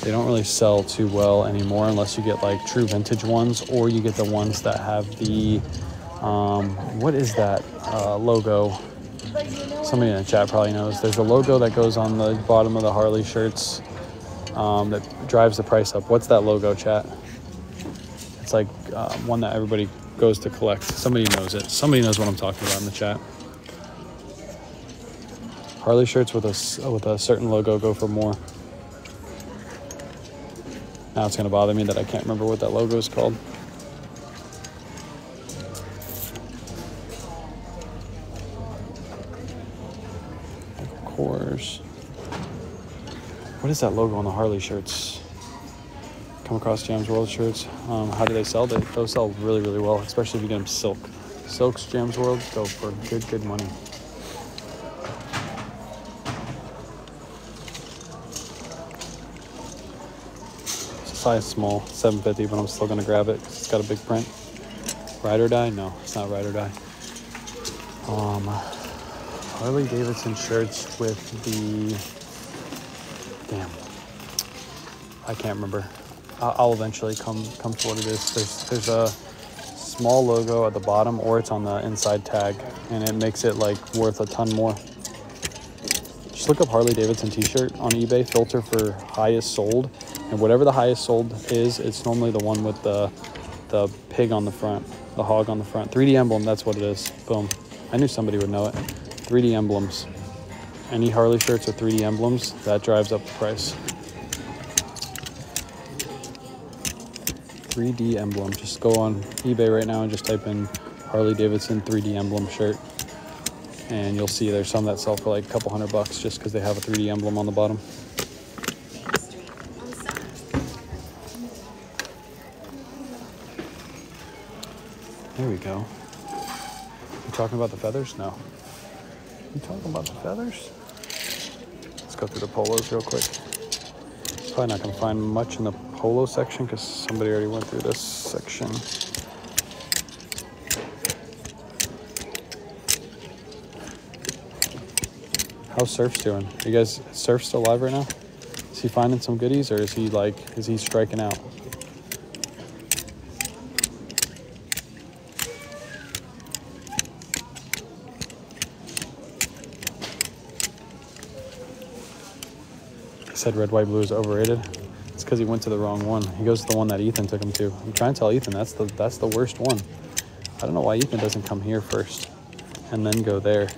They don't really sell too well anymore unless you get like true vintage ones, or you get the ones that have the what is that logo? But you know what? Somebody in the chat probably knows. There's a logo that goes on the bottom of the Harley shirts that drives the price up. What's that logo, chat? It's like one that everybody goes to collect. Somebody knows it. Somebody knows what I'm talking about in the chat. Harley shirts with a certain logo go for more. Now it's going to bother me that I can't remember what that logo is called. Of course. What is that logo on the Harley shirts? Come across Jams World shirts. How do they sell? Those sell really, really well, especially if you get them silk. Silk's Jams World go for good money. Size small, $7.50, but I'm still gonna grab it. It's got a big print. Ride or die? No, it's not ride or die. Harley Davidson shirts with the damn. I can't remember. I'll eventually come to what it is. There's a small logo at the bottom, or it's on the inside tag, and it makes it like worth a ton more. Just look up Harley Davidson t-shirt on eBay, filter for highest sold, and whatever the highest sold is, it's normally the one with the pig on the front, the hog on the front. 3D emblem, that's what it is. Boom. I knew somebody would know it. 3D emblems. Any Harley shirts with 3D emblems, that drives up the price. 3D emblem. Just go on eBay right now and just type in Harley Davidson 3D emblem shirt. And you'll see there's some that sell for like a couple $100 just because they have a 3D emblem on the bottom. There we go. You talking about the feathers? No. You talking about the feathers? Let's go through the polos real quick. Probably not going to find much in the polo section because somebody already went through this section. How's Surf's doing? You guys, is Surf still alive right now? Is he finding some goodies, or is he striking out? I said red, white, blue is overrated. It's because he went to the wrong one. He goes to the one that Ethan took him to. I'm trying to tell Ethan that's the worst one. I don't know why Ethan doesn't come here first and then go there.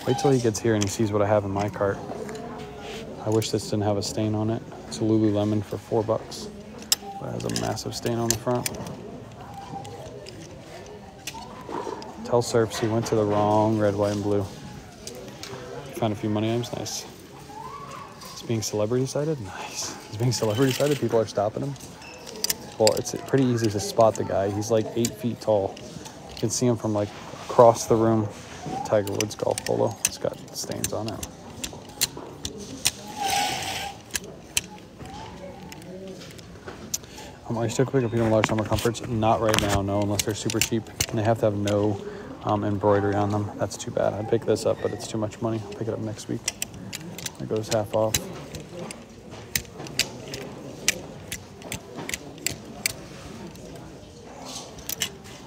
Wait till he gets here and he sees what I have in my cart. I wish this didn't have a stain on it. It's a Lululemon for $4. But it has a massive stain on the front. Tell Surfs he went to the wrong red, white, and blue. Found a few money items. Nice. He's being celebrity sighted. Nice. He's being celebrity sighted. People are stopping him. Well, it's pretty easy to spot the guy. He's like 8 feet tall. You can see him from like across the room. Tiger Woods golf polo. It's got stains on it. Are you still pick up large summer comforts? Not right now, no, unless they're super cheap. And they have to have no embroidery on them. That's too bad. I'd pick this up, but it's too much money. I'll pick it up next week. It goes half off.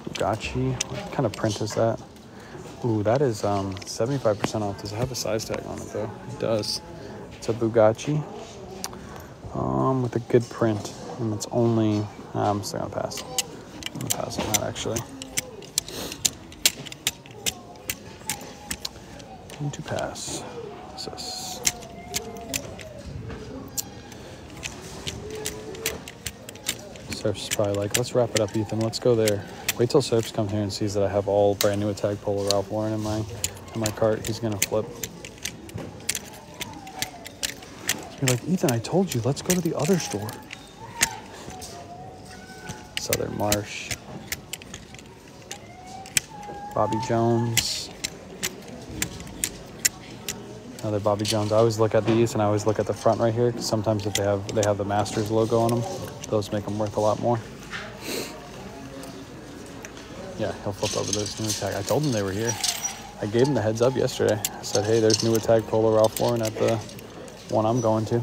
Bugatti. What kind of print is that? Ooh, that is 75% off. Does it have a size tag on it, though? It does. It's a Bugatti with a good print. And it's only... I'm still going to pass. I'm going to pass on that, actually. Going to pass. What's this? Surf's probably like, let's wrap it up, Ethan. Let's go there. Wait till Surfs comes here and sees that I have all brand new Attack Polo Ralph Lauren in my cart. He's gonna flip. You're like, Ethan, I told you, let's go to the other store. Southern Marsh. Bobby Jones. Another Bobby Jones. I always look at these and I always look at the front right here, because sometimes if they have the Masters logo on them, those make them worth a lot more. Yeah, he'll flip over those new Attack. I told him they were here. I gave him the heads up yesterday. I said, hey, there's new Attack Polo Ralph Lauren at the one I'm going to.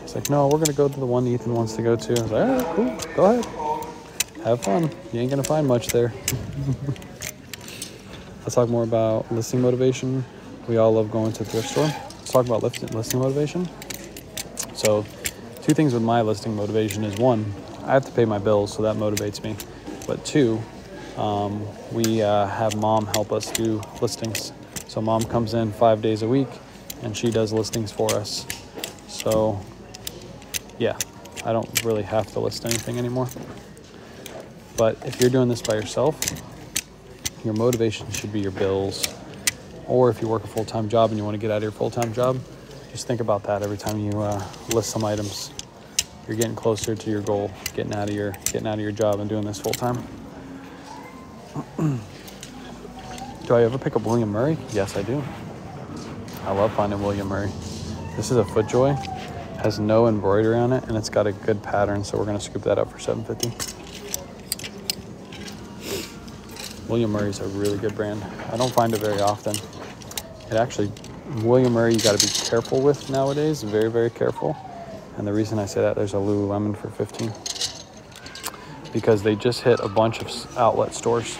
He's like, no, we're going to go to the one Ethan wants to go to. I was like, all right, cool, go ahead. have fun. You ain't gonna find much there. Let's talk more about listing motivation. We all love going to the thrift store. Let's talk about listing motivation. So 2 things with my listing motivation is 1, I have to pay my bills, so that motivates me. But 2, we have mom help us do listings. So mom comes in 5 days a week and she does listings for us. So yeah, I don't really have to list anything anymore. But if you're doing this by yourself, your motivation should be your bills. Or if you work a full-time job and you want to get out of your full-time job, just think about that every time you list some items. You're getting closer to your goal, getting out of your job and doing this full-time. Do I ever pick up William Murray? Yes, I do. I love finding William Murray. This is a FootJoy. Has no embroidery on it, and it's got a good pattern, so we're going to scoop that up for $7.50. William Murray's a really good brand. I don't find it very often. It actually, William Murray, you got to be careful with nowadays, very, very careful. And the reason I say that, there's a Lululemon for $15, because they just hit a bunch of outlet stores.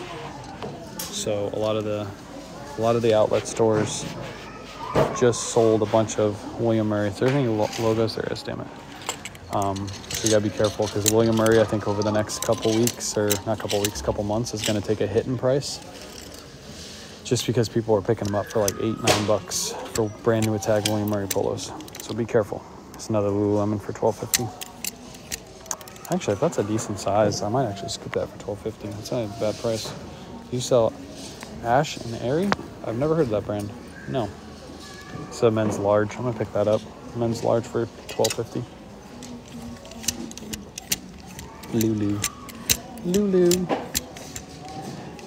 So a lot of the outlet stores just sold a bunch of William Murray. If there's any logos, there is, damn it. So you gotta be careful, because William Murray, I think over the next couple months is gonna take a hit in price, just because people are picking them up for like $8-9 for brand new tag William Murray polos. So be careful. It's another Lululemon for $12.50. Actually, if that's a decent size, I might actually scoop that for $12.50. That's not a bad price. You sell Ash and Airy? I've never heard of that brand. No. It's a men's large. I'm gonna pick that up. Men's large for $12.50. Lulu.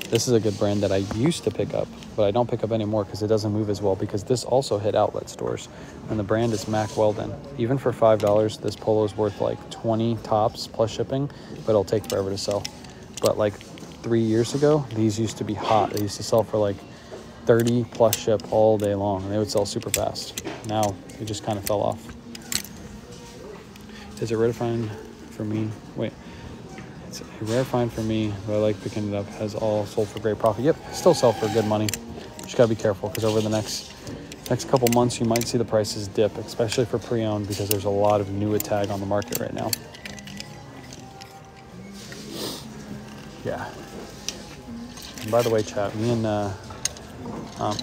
This is a good brand that I used to pick up, but I don't pick up anymore because it doesn't move as well, because this also hit outlet stores, and the brand is Mack Weldon. Even for $5, this polo is worth like 20 tops plus shipping, but it'll take forever to sell. But like 3 years ago, these used to be hot. They used to sell for like 30 plus ship all day long, and they would sell super fast. Now it just kind of fell off. Is it rare to find for me? Wait. It's a rare find for me, but I like picking it up. Has all sold for great profit. Yep, still sell for good money. Just gotta be careful, because over the next couple months, you might see the prices dip, especially for pre-owned, because there's a lot of new tag on the market right now. Yeah. And by the way, chat, me and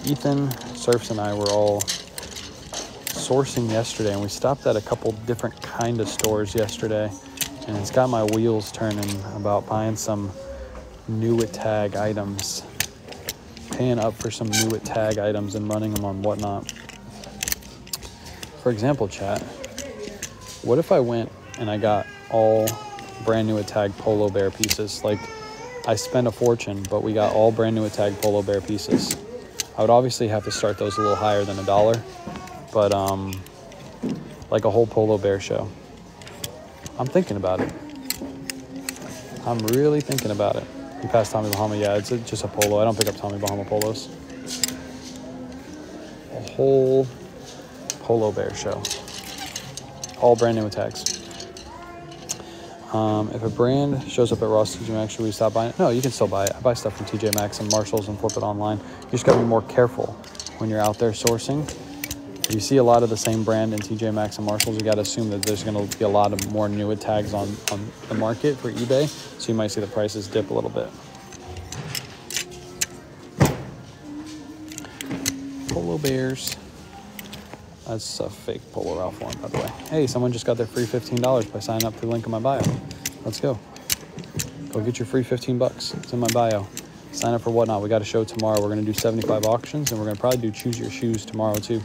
Ethan, Surfs, and I were all sourcing yesterday, and we stopped at a couple different kind of stores yesterday. And it's got my wheels turning about buying some new tag items, paying up for some new tag items and running them on Whatnot. For example, chat, what if I went and I got all brand new tag Polo Bear pieces? Like, I spent a fortune, but we got all brand new tag Polo Bear pieces. I would obviously have to start those a little higher than $1, but like a whole Polo Bear show. I'm thinking about it. I'm really thinking about it. You passed Tommy Bahama. Yeah, it's just a polo. I don't pick up Tommy Bahama polos. A whole Polo Bear show. All brand new tags. If a brand shows up at Ross TJ Maxx, should we stop buying it? No, you can still buy it. I buy stuff from TJ Maxx and Marshalls and flip it online. You just got to be more careful when you're out there sourcing. If you see a lot of the same brand in TJ Maxx and Marshalls, you got to assume that there's going to be a lot of more newer tags on the market for eBay, so you might see the prices dip a little bit. Polo Bears. That's a fake Polo Ralph one, by the way. Hey, someone just got their free $15 by signing up through the link in my bio. Let's go. Go get your free $15. It's in my bio. Sign up for Whatnot. We got a show tomorrow. We're going to do 75 auctions, and we're going to probably do Choose Your Shoes tomorrow, too.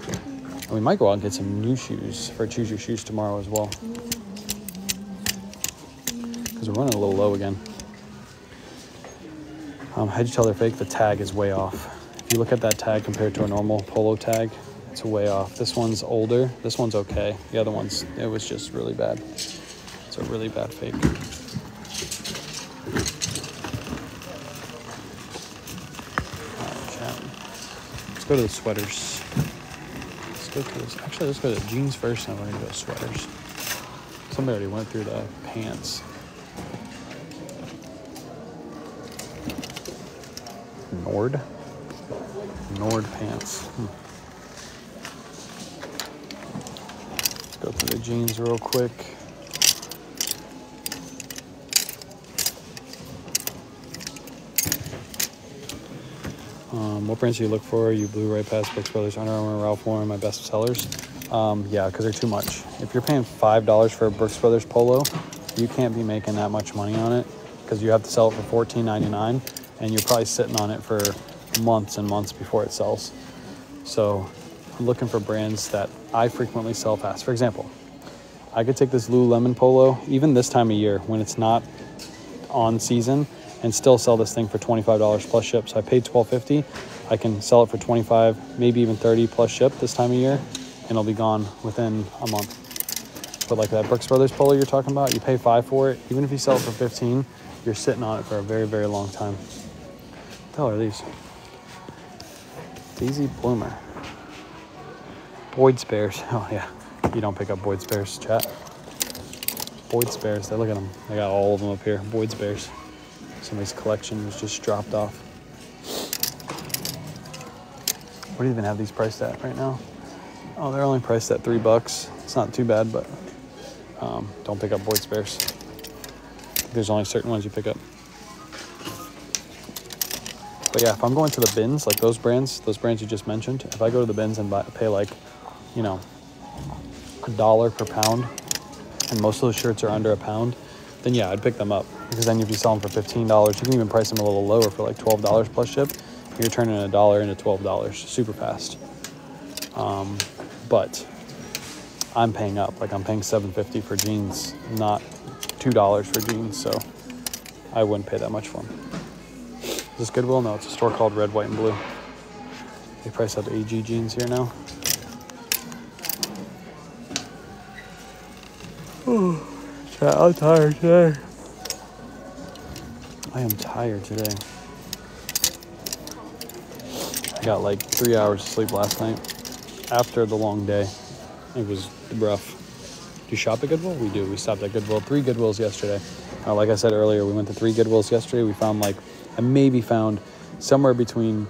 And we might go out and get some new shoes for Choose Your Shoes tomorrow as well, because we're running a little low again. How'd you tell they're fake? The tag is way off. If you look at that tag compared to a normal polo tag, it's way off. This one's older. This one's okay. The other one's, it was just really bad. It's a really bad fake. All right, chat. Let's go to the sweaters. Actually, let's go to jeans first, and then we're going to go sweaters. Somebody already went through the pants. Nord pants. Let's go through the jeans real quick. What brands do you look for? You blew right past Brooks Brothers, Under Armour, Ralph Lauren, my best sellers. Yeah, because they're too much. If you're paying $5 for a Brooks Brothers polo, you can't be making that much money on it because you have to sell it for $14.99, and you're probably sitting on it for months and months before it sells. So I'm looking for brands that I frequently sell fast. For example, I could take this Lululemon polo, even this time of year when it's not on season, and still sell this thing for $25 plus ship. So I paid $12.50. I can sell it for $25, maybe even $30 plus ship this time of year, and it'll be gone within a month. But like that Brooks Brothers polo you're talking about, you pay $5 for it. Even if you sell it for $15, you're sitting on it for a very, very long time. What the hell are these? Daisy Bloomer. Boyd's Bears. Oh yeah, you don't pick up Boyd's Bears, chat. Boyd's Bears, look at them. They got all of them up here. Boyd's Bears. Somebody's collection was just dropped off. What do you even have these priced at right now? Oh, they're only priced at $3. It's not too bad, but don't pick up Boyd's Bears. There's only certain ones you pick up. But yeah, if I'm going to the bins, like those brands you just mentioned, if I go to the bins and pay like, you know, $1 per pound, and most of those shirts are under a pound, then yeah, I'd pick them up. Because then if you sell them for $15, you can even price them a little lower for like $12 plus ship. You're turning $1 into $12 super fast. But I'm paying up. Like I'm paying $7.50 for jeans, not $2 for jeans. So I wouldn't pay that much for them. Is this Goodwill? No, it's a store called Red, White, and Blue. They price up AG jeans here now. Oh, I'm tired today. I am tired today. I got like 3 hours of sleep last night. After the long day, it was rough. Do you shop at Goodwill? We do. We stopped at Goodwill. 3 Goodwills yesterday. Like I said earlier, we went to 3 Goodwills yesterday. We found I maybe found somewhere between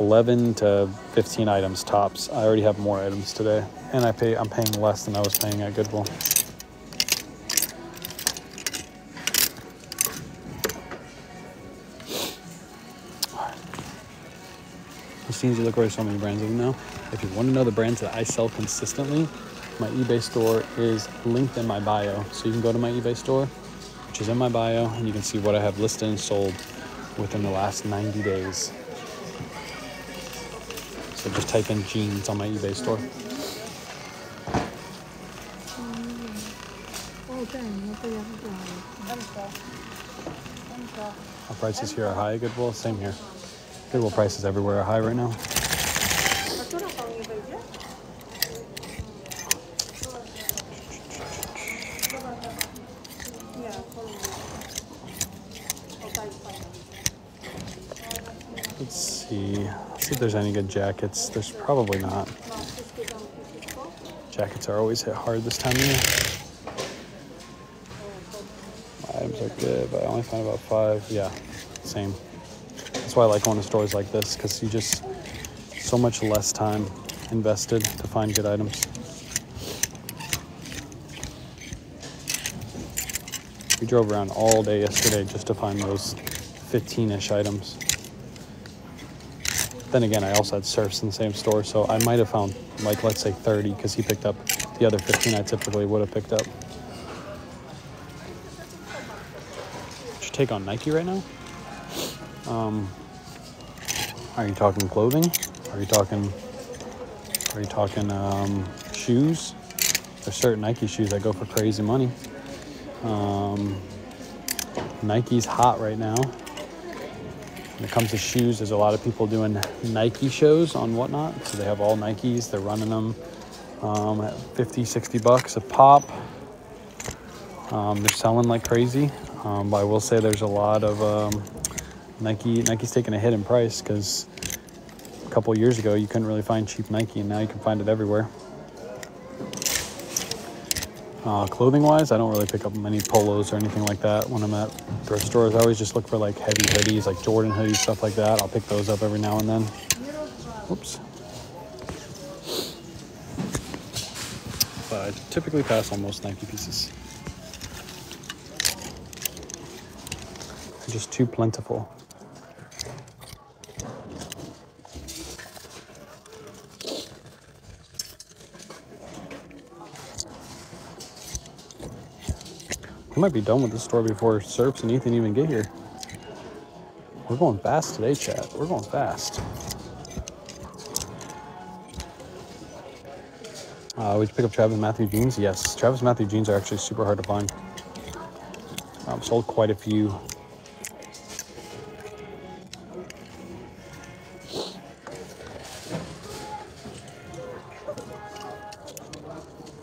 11 to 15 items tops. I already have more items today. And I'm paying less than I was paying at Goodwill. Seems you look where so many brands of them now. If you want to know the brands that I sell consistently, my eBay store is linked in my bio. So you can go to my eBay store, which is in my bio, and you can see what I have listed and sold within the last 90 days. So just type in jeans on my eBay store. Our prices here are high at Goodwill. Same here. Goodwill prices everywhere are high right now. Let's see if there's any good jackets. There's probably not. Jackets are always hit hard this time of year. My items are good, but I only found about 5. Yeah, same. That's why I like going to stores like this, because you just so much less time invested to find good items. We drove around all day yesterday just to find those 15-ish items. Then again, I also had surfs in the same store, so I might have found, like, let's say 30, because he picked up the other 15 I typically would have picked up. What's your take on Nike right now? Are you talking clothing? Are you talking shoes? There's certain Nike shoes that go for crazy money. Nike's hot right now. When it comes to shoes, there's a lot of people doing Nike shows on Whatnot. So they have all Nikes. They're running them at $50-$60 a pop. They're selling like crazy. But I will say there's a lot of Nike's taking a hit in price, because a couple years ago you couldn't really find cheap Nike, and now you can find it everywhere. Clothing-wise, I don't really pick up many polos or anything like that when I'm at thrift stores. I always just look for like heavy hoodies, like Jordan hoodies, stuff like that. I'll pick those up every now and then. Oops. But I typically pass on most Nike pieces. They're just too plentiful. I might be done with the store before Serps and Ethan even get here. We're going fast today, chat. We're going fast. Would you pick up Travis Matthew jeans? Yes, Travis Matthew jeans are actually super hard to find. Sold quite a few.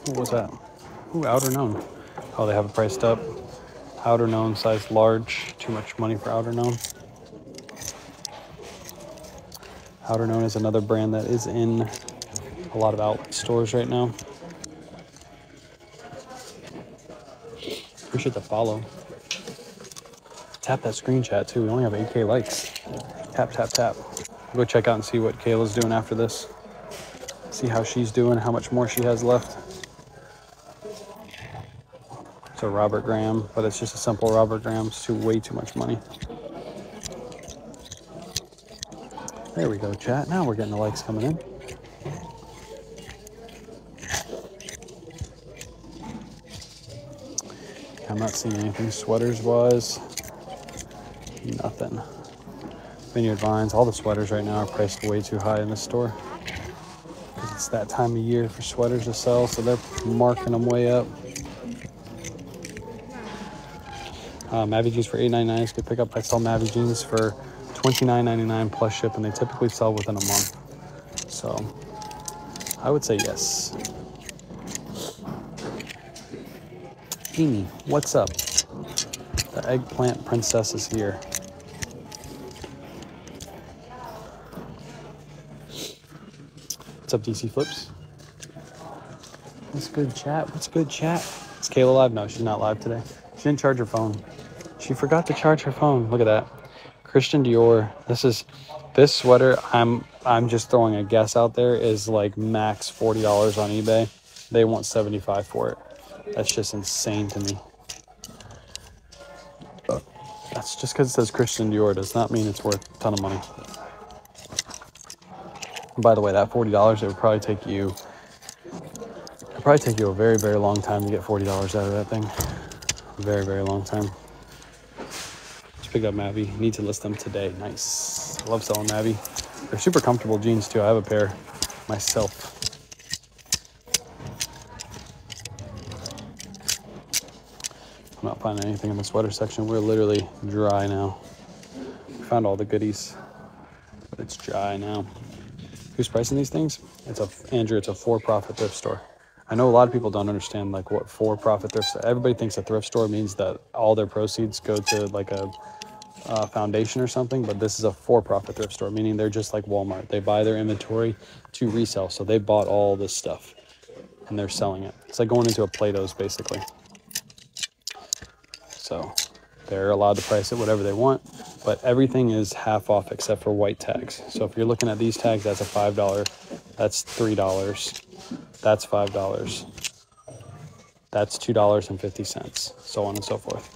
What was that? Ooh, outer known. Oh, they have it priced up. Outer known, size large. Too much money for outer known. Outer known is another brand that is in a lot of outlet stores right now. Appreciate the follow. Tap that screen chat too. We only have 8K likes. Tap, tap, tap. Go check out and see what Kayla's doing after this. See how she's doing, how much more she has left. It's a Robert Graham, but it's just a simple Robert Graham. It's way too much money. There we go, chat. Now we're getting the likes coming in. I'm not seeing anything sweaters-wise. Nothing. Vineyard Vines, all the sweaters right now are priced way too high in this store. Because it's that time of year for sweaters to sell, so they're marking them way up. Mavi jeans for $8.99 is good pickup. I sell Mavi jeans for $29.99 plus ship, and they typically sell within a month. So I would say yes. Amy, what's up? The eggplant princess is here. What's up, DC Flips? What's good, chat? What's good, chat? Is Kayla live? No, she's not live today. She didn't charge her phone. She forgot to charge her phone. Look at that. Christian Dior. This sweater, I'm just throwing a guess out there, is like max $40 on eBay. They want $75 for it. That's just insane to me. That's just because it says Christian Dior does not mean it's worth a ton of money. And by the way, that $40, it would probably take you a very, very long time to get $40 out of that thing. Very, very long time. Just picked up Mavi. Need to list them today. Nice. I love selling Mavi. They're super comfortable jeans too. I have a pair myself. I'm not finding anything in the sweater section. We're literally dry now. We found all the goodies, but it's dry now. Who's pricing these things? Andrew, it's a for-profit thrift store. I know a lot of people don't understand like what for-profit thrift store. Everybody thinks a thrift store means that all their proceeds go to like a foundation or something, but this is a for-profit thrift store, meaning they're just like Walmart. They buy their inventory to resell. So they bought all this stuff and they're selling it. It's like going into a Plato's basically. So they're allowed to price it whatever they want, but everything is half off except for white tags. So if you're looking at these tags, that's a $5, that's $3, that's $5, that's $2.50, so on and so forth.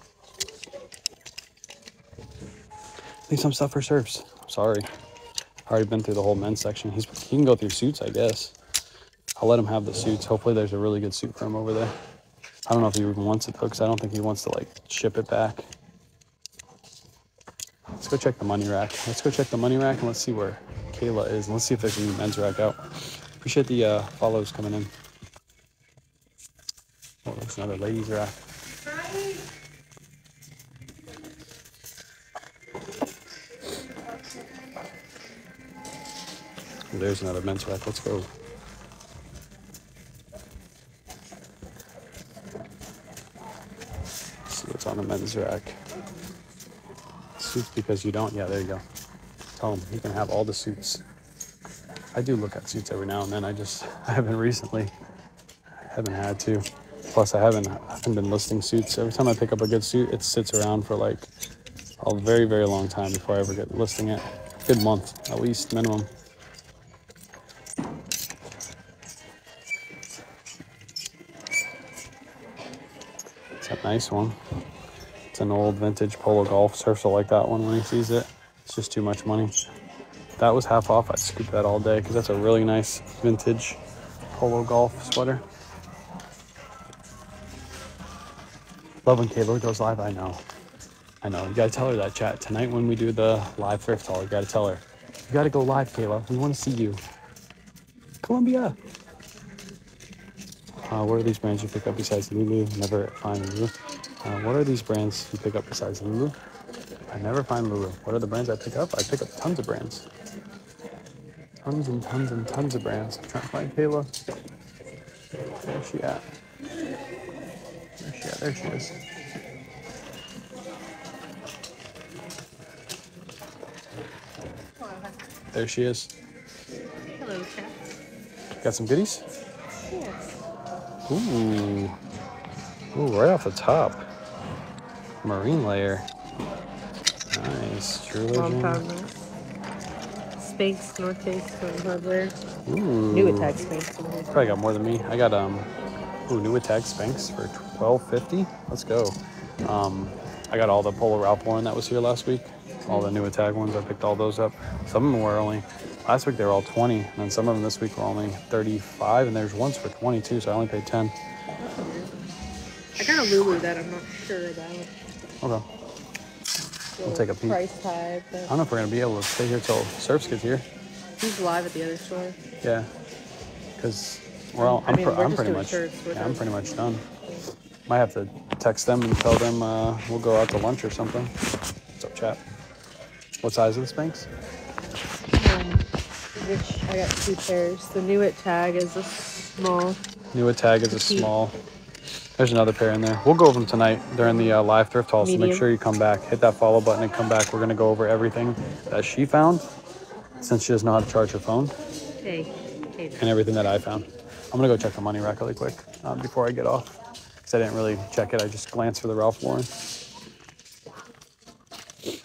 Leave some stuff for Serps. Sorry. I've already been through the whole men's section. He can go through suits, I guess. I'll let him have the suits. Hopefully there's a really good suit for him over there. I don't know if he even wants it though, because I don't think he wants to like ship it back. Let's go check the money rack. Let's go check the money rack and let's see where Kayla is. And let's see if there's any men's rack out. Appreciate the follows coming in. Oh, there's another ladies rack. Oh, there's another men's rack. Let's go. What's on the men's rack? Suits because you don't? Yeah, there you go. Tell him he can have all the suits. I do look at suits every now and then. I haven't recently. I haven't had to. Plus, I haven't been listing suits. Every time I pick up a good suit, it sits around for like a very, very long time before I ever get listing it. Good month, at least, minimum. It's a nice one. It's an old vintage Polo golf. Surfs will like that one when he sees it. It's just too much money. If that was half off, I'd scoop that all day because that's a really nice vintage Polo golf sweater. Love when Kayla goes live. I know. You gotta tell her that, chat. Tonight when we do the live thrift haul, you gotta tell her. You gotta go live, Kayla. We want to see you. Columbia. What are these brands you pick up besides Lulu? Never find Lulu. What are these brands you pick up besides Lulu? I never find Lulu. What are the brands I pick up? I pick up tons of brands. Tons and tons and tons of brands. I'm trying to find Kayla. Where's she at? Where's she at? There she is. There she is. Hello, chat. Got some goodies? Yes. Ooh, right off the top. Marine layer. Nice. True Legend. Spanx North Face from Hardware. Ooh. New Attack Spanx. Probably got more than me. I got New Attack Spanx for $12.50. Let's go. I got all the Polo Ralph Lauren that was here last week. All the New Attack ones. I picked all those up. Some of them were only last week. They were all 20, and then some of them this week were only 35. And there's ones for 22, so I only paid 10. I got a Lulu that I'm not sure about. Okay. We'll take a peek. Price tag. I don't know if we're gonna be able to stay here till Surfs gets here. He's live at the other store. Yeah, because I'm pretty much I'm pretty much done. Might have to text them and tell them we'll go out to lunch or something. What's up, chat? What size of the Spanx? Which I got 2 pairs. The New It tag is a small. New It tag is a small. There's another pair in there. We'll go over them tonight during the live thrift haul. So make sure you come back, hit that follow button, and come back. We're gonna go over everything that she found, since she doesn't know how to charge her phone. Hey. And everything that I found. I'm gonna go check the money rack really quick before I get off, because I didn't really check it. I just glanced for the Ralph Lauren.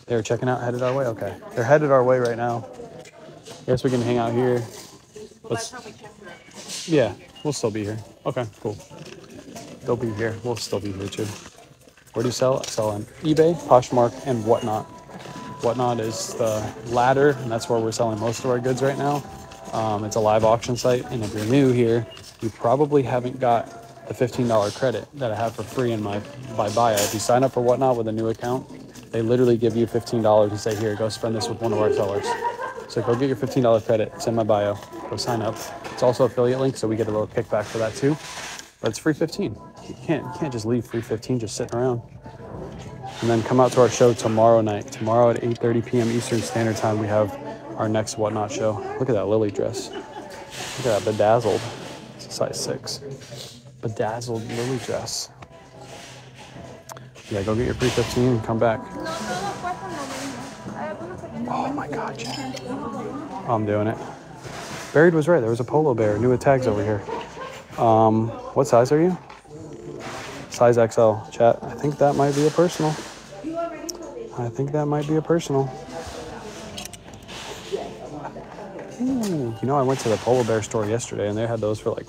They were checking out, headed our way. Okay, they're headed our way right now. Guess we can hang out here. Yeah, we'll still be here. Okay, cool. They'll be here. We'll still be here too. Where do you sell? I sell on eBay, Poshmark, and Whatnot. Whatnot is the ladder, and that's where we're selling most of our goods right now. It's a live auction site, and if you're new here, you probably haven't got the $15 credit that I have for free in my bio. If you sign up for Whatnot with a new account, they literally give you $15 and say, here, go spend this with one of our sellers. So go get your $15 credit. It's in my bio. Go sign up. It's also affiliate link, so we get a little kickback for that too. But it's free 15. You can't just leave free 15 just sitting around. And then come out to our show tomorrow night. Tomorrow at 8:30 p.m. Eastern Standard Time, we have our next Whatnot show. Look at that Lily dress. Look at that bedazzled. It's a size 6. Bedazzled Lily dress. Yeah, go get your free 15 and come back. Oh my God, Jack. I'm doing it. Buried was right. There was a Polo Bear. New tags over here. What size are you? Size XL. Chat. I think that might be a personal. Ooh, you know, I went to the Polo Bear store yesterday, and they had those for like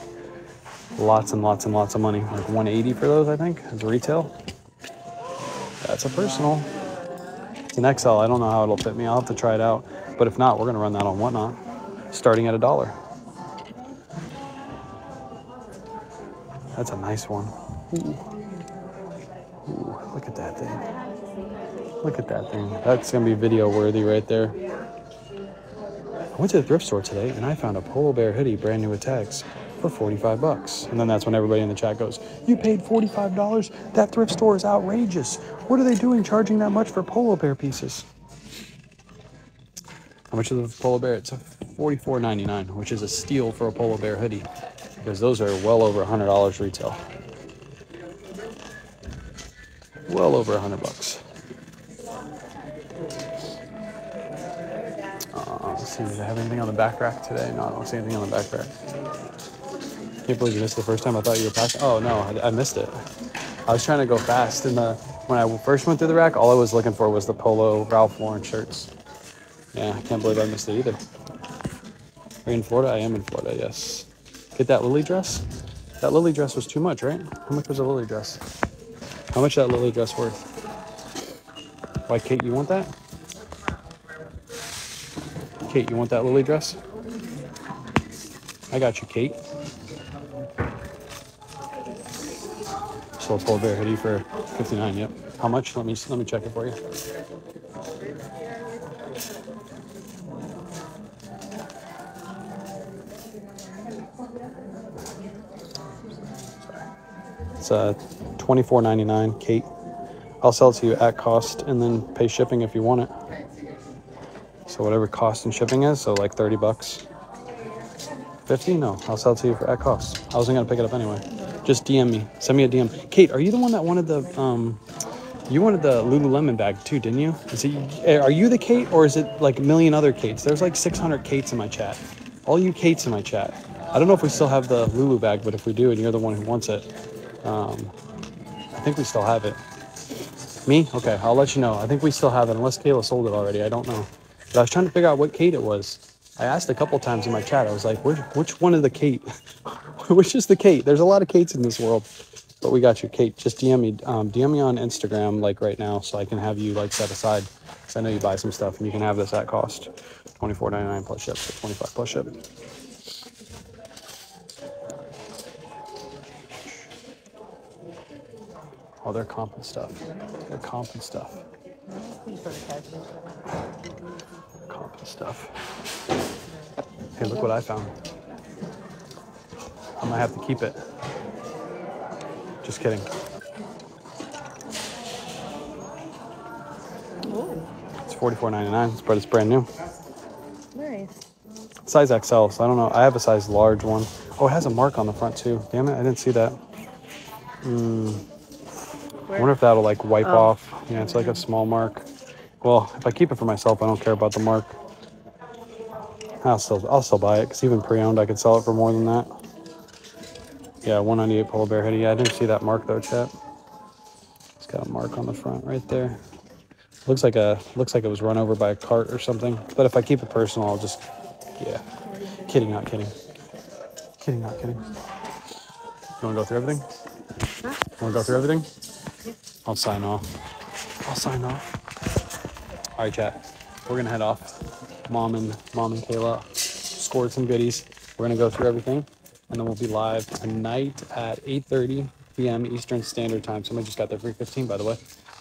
lots and lots and lots of money. Like $180 for those, I think, as retail. That's a personal. It's an XL. I don't know how it'll fit me. I'll have to try it out. But if not, we're going to run that on Whatnot, starting at $1. That's a nice one. Ooh. Ooh, look at that thing. Look at that thing. That's going to be video worthy right there. I went to the thrift store today and I found a Polo Bear hoodie, brand new with tags, for $45. And then that's when everybody in the chat goes, you paid $45? That thrift store is outrageous. What are they doing charging that much for Polo Bear pieces? How much is the Polo Bear? It's a $44.99, which is a steal for a Polo Bear hoodie, because those are well over $100 retail. Well over $100. Let's see, do I have anything on the back rack today? No, I don't see anything on the back rack. Can't believe you missed it the first time. I thought you were passing. Oh no, I missed it. I was trying to go fast, and when I first went through the rack, all I was looking for was the Polo Ralph Lauren shirts. Yeah, I can't believe I missed it either. Are you in Florida? I am in Florida, yes. Get that Lily dress? That Lily dress was too much, right? How much was a Lily dress? How much is that Lily dress worth? Why, Kate, you want that? Kate, you want that Lily dress? I got you, Kate. Still Polar Bear hoodie for $59, yep. How much? Let me check it for you. It's $24.99, Kate. I'll sell it to you at cost and then pay shipping if you want it. So whatever cost and shipping is, so like 30 bucks. 50? No, I'll sell it to you at cost. I wasn't gonna pick it up anyway. Just DM me. Send me a DM. Kate, are you the one that wanted the you wanted the Lululemon bag too, didn't you? Are you the Kate, or is it like a million other Kates? There's like 600 Kates in my chat. All you Kates in my chat. I don't know if we still have the Lulu bag, but if we do and you're the one who wants it, I think we still have it. Me? Okay, I'll let you know. I think we still have it, unless Kayla sold it already. I don't know. But I was trying to figure out what Kate it was. I asked a couple times in my chat. I was like, which one is the Kate? Which is the Kate? There's a lot of Kates in this world. But we got you, Kate. Just DM me. DM me on Instagram, like right now, so I can have you like set aside. Because I know you buy some stuff, and you can have this at cost. $24.99 plus ship, so $25 plus ship. Oh, they're comping stuff. They're comping stuff. Comping stuff. Hey, look what I found. I might have to keep it. Just kidding. Ooh. It's $44.99, but it's brand new. Nice. Size XL, so I don't know. I have a size large one. Oh, it has a mark on the front too. Damn it, I didn't see that. I wonder if that'll like wipe off. Yeah, it's like a small mark. Well, if I keep it for myself, I don't care about the mark. I'll still buy it, because even pre-owned I could sell it for more than that. Yeah, 198 Polar Bear hoodie. Yeah, I didn't see that mark though, chat. It's got a mark on the front right there. Looks like it was run over by a cart or something. But if I keep it personal, I'll just, yeah. Kidding, not kidding. Kidding, not kidding. You want to go through everything? Huh? You want to go through everything? I'll sign off. All right, chat. We're gonna head off. Mom and Kayla scored some goodies. We're gonna go through everything, and then we'll be live tonight at 8:30 p.m. Eastern Standard Time. Somebody just got there 3:15, by the way.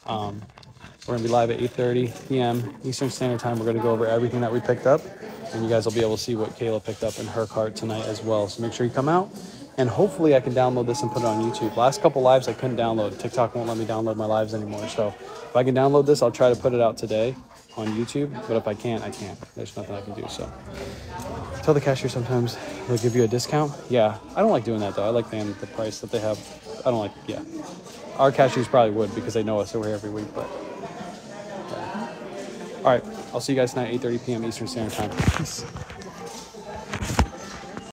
We're gonna be live at 8:30 p.m. Eastern Standard Time. We're gonna go over everything that we picked up, and you guys will be able to see what Kayla picked up in her cart tonight as well. So make sure you come out, and hopefully I can download this and put it on YouTube. Last couple lives I couldn't download. TikTok won't let me download my lives anymore. So if I can download this, I'll try to put it out today on YouTube. But if I can't, I can't. There's nothing I can do. So tell the cashier sometimes they'll give you a discount. Yeah, I don't like doing that though. I like paying the price that they have. I don't like. Yeah, our cashiers probably would because they know us. So we're here every week, but. All right, I'll see you guys tonight, 8:30 p.m. Eastern Standard Time. Peace.